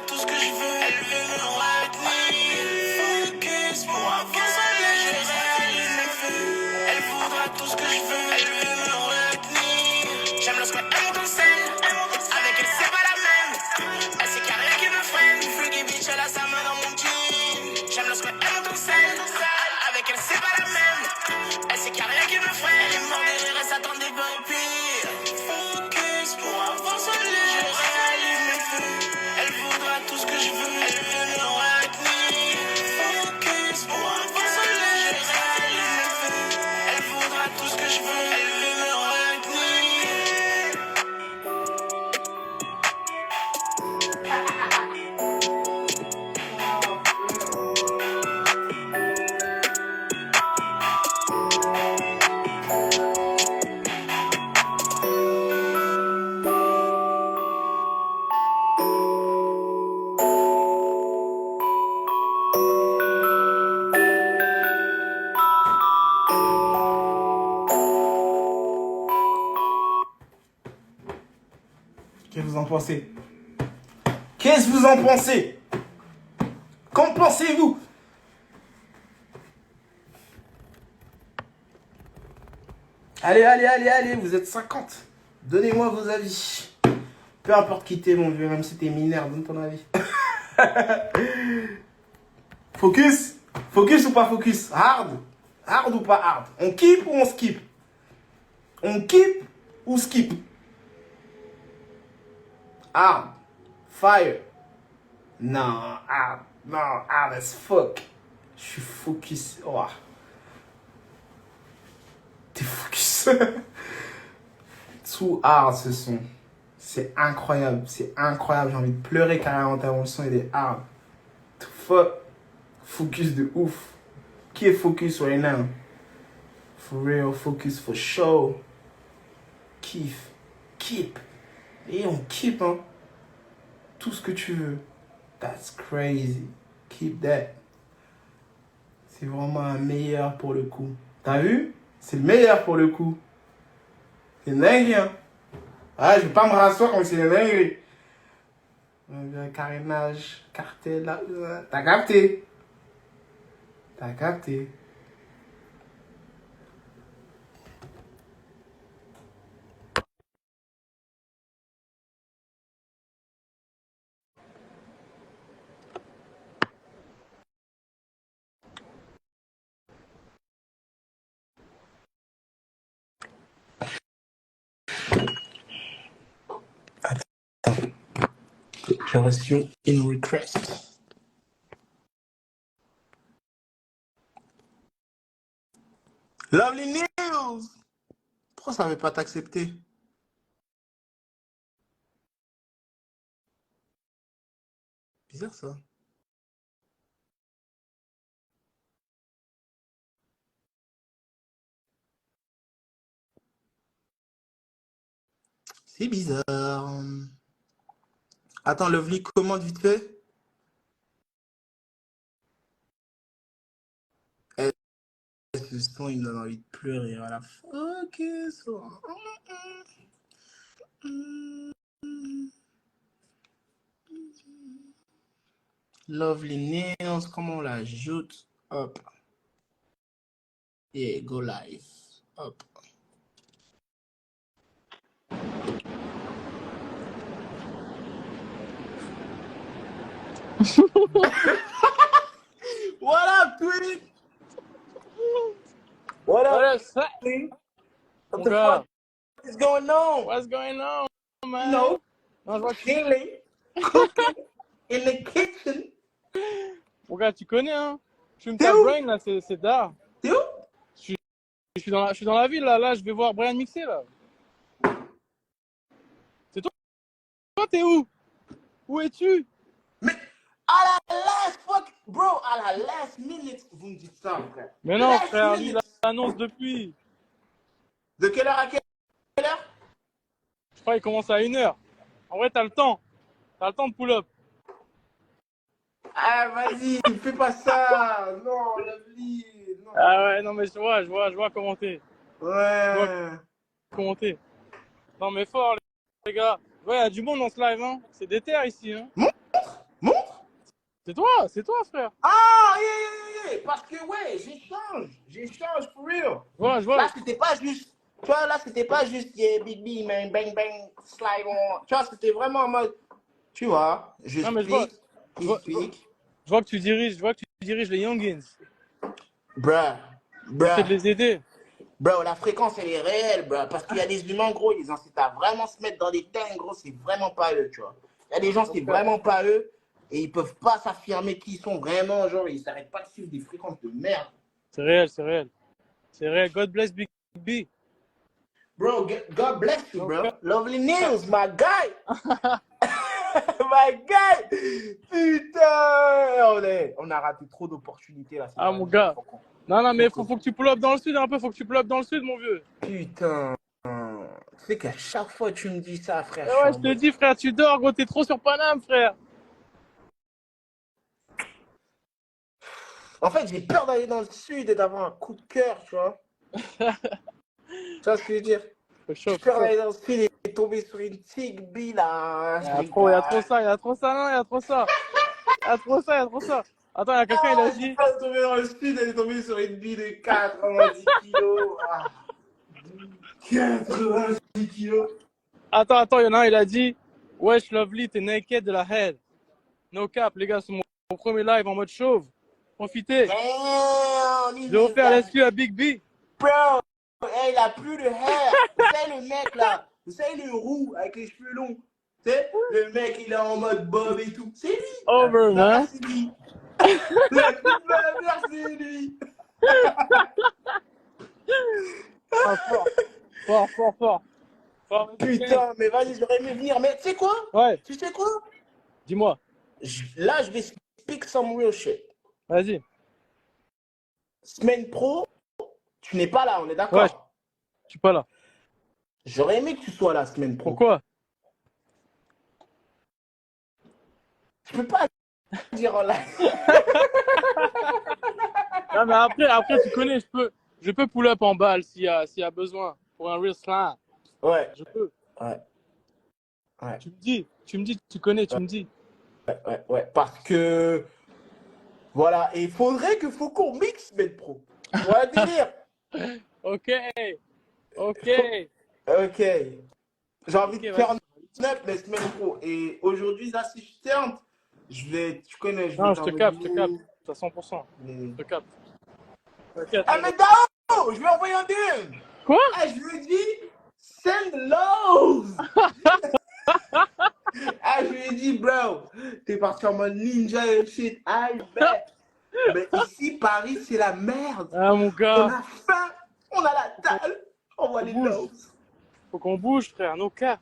Tout ce que je veux, elle veut me retenir. Focus pour avancer, je réalise mes vœux. Elle voudra tout ce que je veux, elle veut me retenir. J'aime lorsqu'elle monte en scène, avec elle c'est pas la même. Elle sait qu'il y a rien qui me freine. Freaky bitch, elle a sa main dans pensez? Qu'est-ce que vous en pensez? Qu'en pensez-vous? Allez, vous êtes 50. Donnez-moi vos avis. Peu importe qui t'es, mon vieux, même si t'es mineur, donne ton avis. Focus? Focus ou pas focus? Hard? Hard ou pas hard? On keep ou on skip? On keep ou skip? Hard. Fire. Non, hard. Non, hard as fuck. Je suis focus. Oh. T'es focus. Too hard ce son. C'est incroyable. C'est incroyable. J'ai envie de pleurer carrément tellement le son il est hard. Fuck. Focus de ouf. Qui est focus right now? For real, focus for show. Kiff. Keep. Et on keep, hein. Tout ce que tu veux. That's crazy. Keep that. C'est vraiment un meilleur pour le coup. T'as vu? C'est le meilleur pour le coup. C'est dingue, hein. Ah, je vais pas me rasseoir comme c'est dingue. Carénage, cartel, là. T'as capté? T'as capté? Déclaration in request. Lovely news! Pourquoi ça ne veut pas t'accepter? Bizarre ça. C'est bizarre. Attends, Lovely, commande vite fait. Eh, ce son, il me donne envie de pleurer à la fin. Ok, so. Lovely nails, comment on l'ajoute? Hop. Yeah, go live. Hop. What up, Twin? What up? What up, Twin? What Mon the gars. fuck is going on? What's going on, man? No, Non, je vois que chilling, cooking in the kitchen. Mon gars, tu connais, hein? Fume T'es ta où? brain, là, c'est d'art. T'es où? Je suis dans la ville, là, je vais voir Brian mixer, là. C'est toi? Toi, t'es où? Où es-tu? Mais à la last fuck, bro, à la last minute, vous me dites ça, frère. Mais non, Last frère, lui, il minute. annonce depuis. De quelle heure à quelle heure? Je crois qu'il commence à 1h. En vrai, t'as le temps. T'as le temps de pull-up. Ah, vas-y, fais pas ça. Non, Lovely, non. Ah ouais, non, mais je vois commenter. Ouais. Commenter. Non, mais fort, les gars. Ouais, il y a du monde dans ce live, hein. C'est déter ici, hein. Montre. C'est toi, frère. Ah, yeah. Parce que, ouais, j'échange, for real. Je vois. Là, c'était pas juste, tu vois, yeah, big B, man, bang, bang, slide on. Tu vois, c'était vraiment en mode, tu vois, je Non, mais speak, je vois que tu diriges les Youngins. Bruh. Essaie de les aider. Bro, la fréquence, elle est réelle, bro. Parce qu'il y a des humains, gros, ils incitent à vraiment se mettre dans des thèmes, gros, c'est vraiment pas eux, tu vois. Il y a des gens, c'est vraiment pas eux. Et ils peuvent pas s'affirmer qui ils sont vraiment, genre, ils s'arrêtent pas de suivre des fréquences de merde. C'est réel. God bless Big B. Bro, God bless you, bro. Lovely news, my guy. My guy. Putain. On a raté trop d'opportunités, là. Ah, mon gars. Non, mais faut que tu pull up dans le sud un peu. Faut que tu pull up dans le sud, mon vieux. Putain. Tu sais qu'à chaque fois tu me dis ça, frère. Ouais, je te dis, frère, tu dors, gros, t'es trop sur Paname, frère. En fait, j'ai peur d'aller dans le sud et d'avoir un coup de cœur, tu vois. Tu vois ce que je veux dire? J'ai peur d'aller dans le sud et tombé sur une Tigby là. Il y a trop ça, il y a trop ça, non, il y a trop ça. Il y a trop ça, il y a trop ça. Attends, il y a quelqu'un, il a dit. Elle est tombée dans le sud, elle est tombée sur une bille de 90 kilos. 90 kilos. Attends, il y en a un, il a dit. Wesh, Lovely, t'es naked de la head. No cap, les gars, c'est mon premier live en mode chauve. Profitez. Je vais offrir l'exclu à Big B. Bro, hey, il a plus de hair. Vous savez le mec là, vous savez le roux avec les cheveux longs. Tu sais, le mec il est en mode bob et tout. C'est lui. Over, man. C'est lui. C'est lui. Ah, fort. Putain, mais vas-y, j'aurais aimé venir. Mais tu sais quoi? Ouais. Tu sais quoi? Dis-moi. Là, je vais speak some real shit. Vas-y. Semaine pro, tu n'es pas là, on est d'accord? Ouais, je suis pas là. J'aurais aimé que tu sois là, semaine pro. Pourquoi? Je peux pas dire en live. Non, mais après, tu connais, je peux pull up en balle s'il y a besoin. Pour un real slam. Ouais. Je peux. Ouais. Tu me dis, tu connais, tu me dis. Ouais. Parce que, voilà, et il faudrait qu'on mixe semaine pro. Voilà le délire. Ok. J'ai envie de Ok, faire 9 les semaines pro. Et aujourd'hui, là, si je turn, tu connais, Non, je te capte, à 100%. Mais... Je te capte. Ah, mais Dao, je vais envoyer un DM. Quoi? Ah, je lui ai dit, send love. Ah, je lui ai dit, bro, t'es parti en mode ninja et shit. Ah, bet. Mais ici, Paris, c'est la merde. Ah, mon On gars. a faim, on a la dalle, on voit les loves. Faut qu'on bouge, frère, no cap.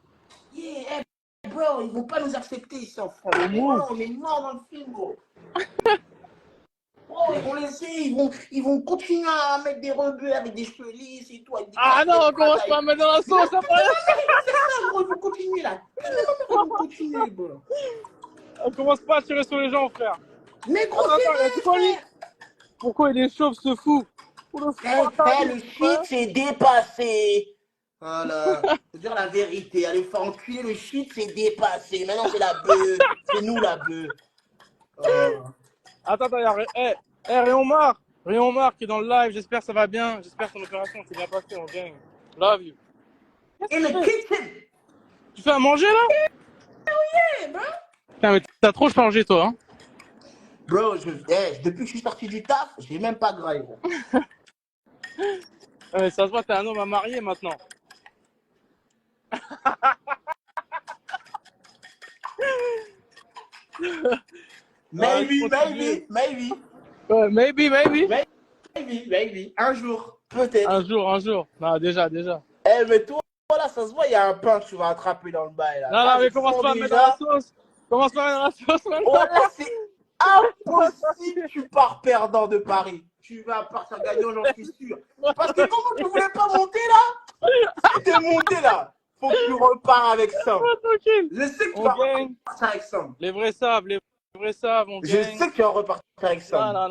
Yeah, bro, ils vont pas nous accepter ici en France. On est mort dans le film, bro. Oh, ils vont laisser, ils vont continuer à mettre des rebeux avec des cheveux lisses et tout. Ah non, on commence pas à mettre dans la sauce après. C'est ça, bro, ils vont continuer là. Ils vont continuer, bro. On commence pas à tirer sur les gens, frère. Mais gros, c'est vrai, pourquoi il est chauve, ce fou? le shit s'est dépassé. Voilà, faut dire la vérité. Allez, faut enculer, le shit s'est dépassé. Maintenant, c'est la bœuf. C'est nous la bœuf. Attends, Réon Marc qui est dans le live, j'espère que ça va bien. J'espère que ton opération s'est bien passée, on gagne. Love you. In the kitchen. Tu fais à manger là? Yeah, bro. Putain, mais t'as trop changé toi, hein? Bro, depuis que je suis sorti du taf, j'ai même pas graillé. Ouais, ça se voit, t'es un homme à marier maintenant. Maybe. Ouais, Maybe. Un jour, peut-être. Un jour. Non, déjà. Eh, mais toi, là, ça se voit, il y a un pain que tu vas attraper dans le bail, là. Non, mais commence pas à mettre dans la sauce. Maintenant. Oh là, c'est impossible, tu pars perdant de Paris. Tu vas partir gagnant, j'en suis sûr. Parce que comment tu voulais pas monter, là? Si t'es monté, là, faut que tu repars avec ça. Je sais que tu vas repartir avec ça. Les vrais savent, on gagne. Je sais que tu vas repartir avec ça.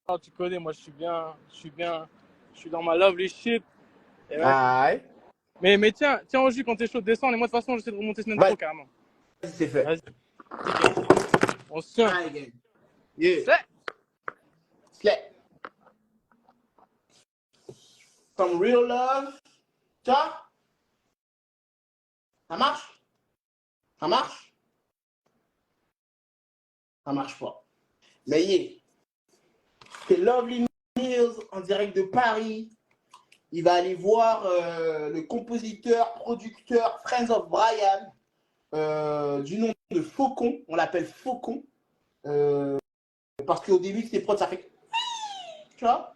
Non, tu connais, moi je suis bien. Je suis dans ma lovely shit. Et ouais. Ouais. Mais tiens au jus quand t'es chaud, descends. Et moi de toute façon, j'essaie de remonter semaine pro carrément. Vas-y, c'est fait. Vas-y. On se tient. Yeah. Slay. Some real love. Ça marche? Ça marche pas. Mais yeah. C'est Lovely Mills en direct de Paris. Il va aller voir le compositeur, producteur Friends of Brian, du nom de Faucon. On l'appelle Faucon. Parce qu'au début, ses prods, ça fait... Tu vois?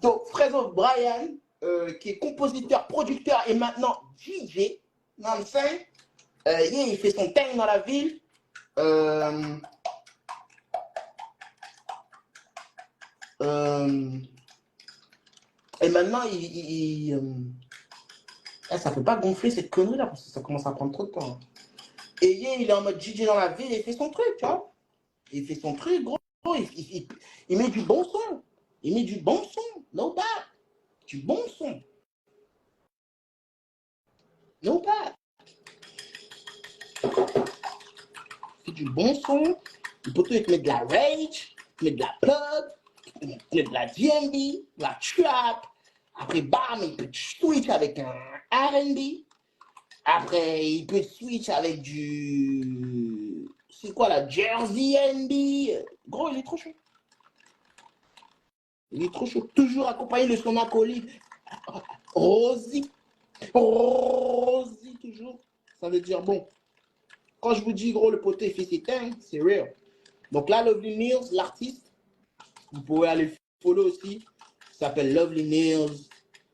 Donc, Friends of Brian, qui est compositeur, producteur et maintenant DJ. Non, il fait son thème dans la ville. Et maintenant, ça peut pas gonfler cette connerie là parce que ça commence à prendre trop de temps. Et il est en mode DJ dans la ville et il fait son truc, tu vois. Il fait son truc, gros. Il met du bon son. No bad. Du bon son. No bad. C'est du bon son. Le poteau, il te met de la rage, il te met de la plug, il te met de la DMB, de la trap. Après, bam, il peut switch avec un R&B. Après, il peut switch avec du... C'est quoi la Jersey NB? Gros, il est trop chaud. Il est trop chaud. Toujours accompagné de son acolyte. Rosie. Rosie, toujours. Ça veut dire, bon, quand je vous dis, gros, le poteau, il fait ses things, c'est real. Donc là, Lovely Mills, l'artiste, vous pouvez aller le follow aussi. Il s'appelle Lovely Mills.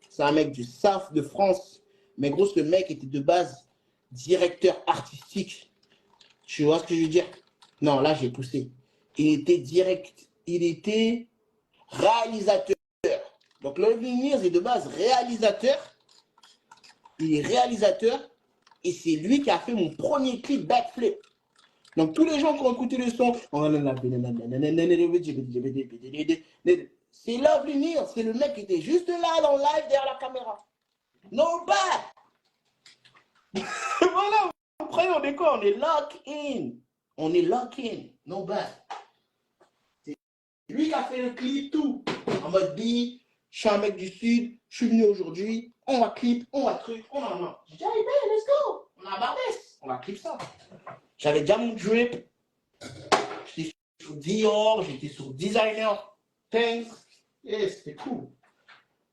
C'est un mec du South de France. Mais gros, ce mec était de base directeur artistique. Tu vois ce que je veux dire? Non, là, j'ai poussé. Il était réalisateur. Donc, Lovely Mills est de base réalisateur. Il est réalisateur. Et c'est lui qui a fait mon premier clip Backflip. Donc, tous les gens qui ont écouté le son, c'est Lovely Mills. C'est le mec qui était juste là dans le live derrière la caméra. No bad. Voilà, après, on est quoi? On est lock in. On est lock in. No bad. C'est lui qui a fait le clip, tout. En mode B, je suis un mec du Sud, je suis venu aujourd'hui, on va clip, on va truc, on en. J'ai dit, hey, man, let's go. On a Barbès. On va clip ça. J'avais déjà mon drip. J'étais sur Dior, j'étais sur Designer Things. Yeah, c'était cool.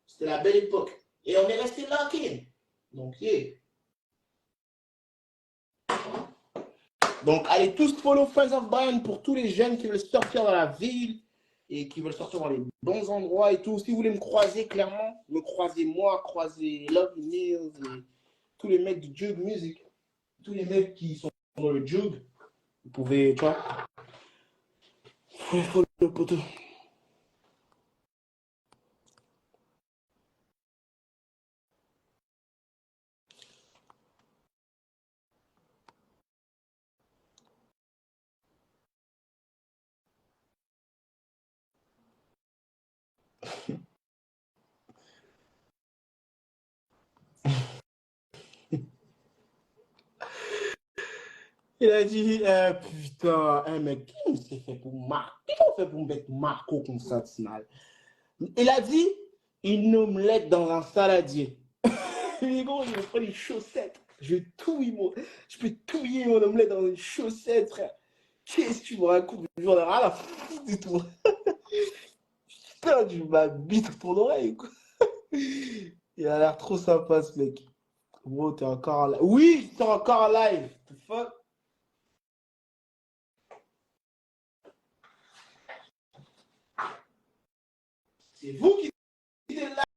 C'était la belle époque. Et on est resté lock in. Donc, yeah. Donc, allez tous follow Friends of Brian pour tous les jeunes qui veulent sortir dans la ville et qui veulent sortir dans les bons endroits et tout. Si vous voulez me croiser, clairement, me croisez moi, croisez Love Mills et tous les mecs du Jug Music, tous les mecs qui sont dans le Jug, vous pouvez, tu vois, follow le poteau. Il a dit, putain, un mec, qui s'est fait pour Marco? Qui on fait pour mettre Marco comme ça, mal? Il a dit, une omelette dans un saladier. Les gros, je vais prendre les chaussettes. Je vais touiller je peux touiller mon omelette dans une chaussette, frère. Qu'est-ce que tu me racontes? J'en ai rien à foutre du tout. Putain, tu m'as bite ton oreille, quoi. Il a l'air trop sympa, ce mec. Gros, t'es encore en live. Oui, t'es encore en live. The fuck? C'est vous qui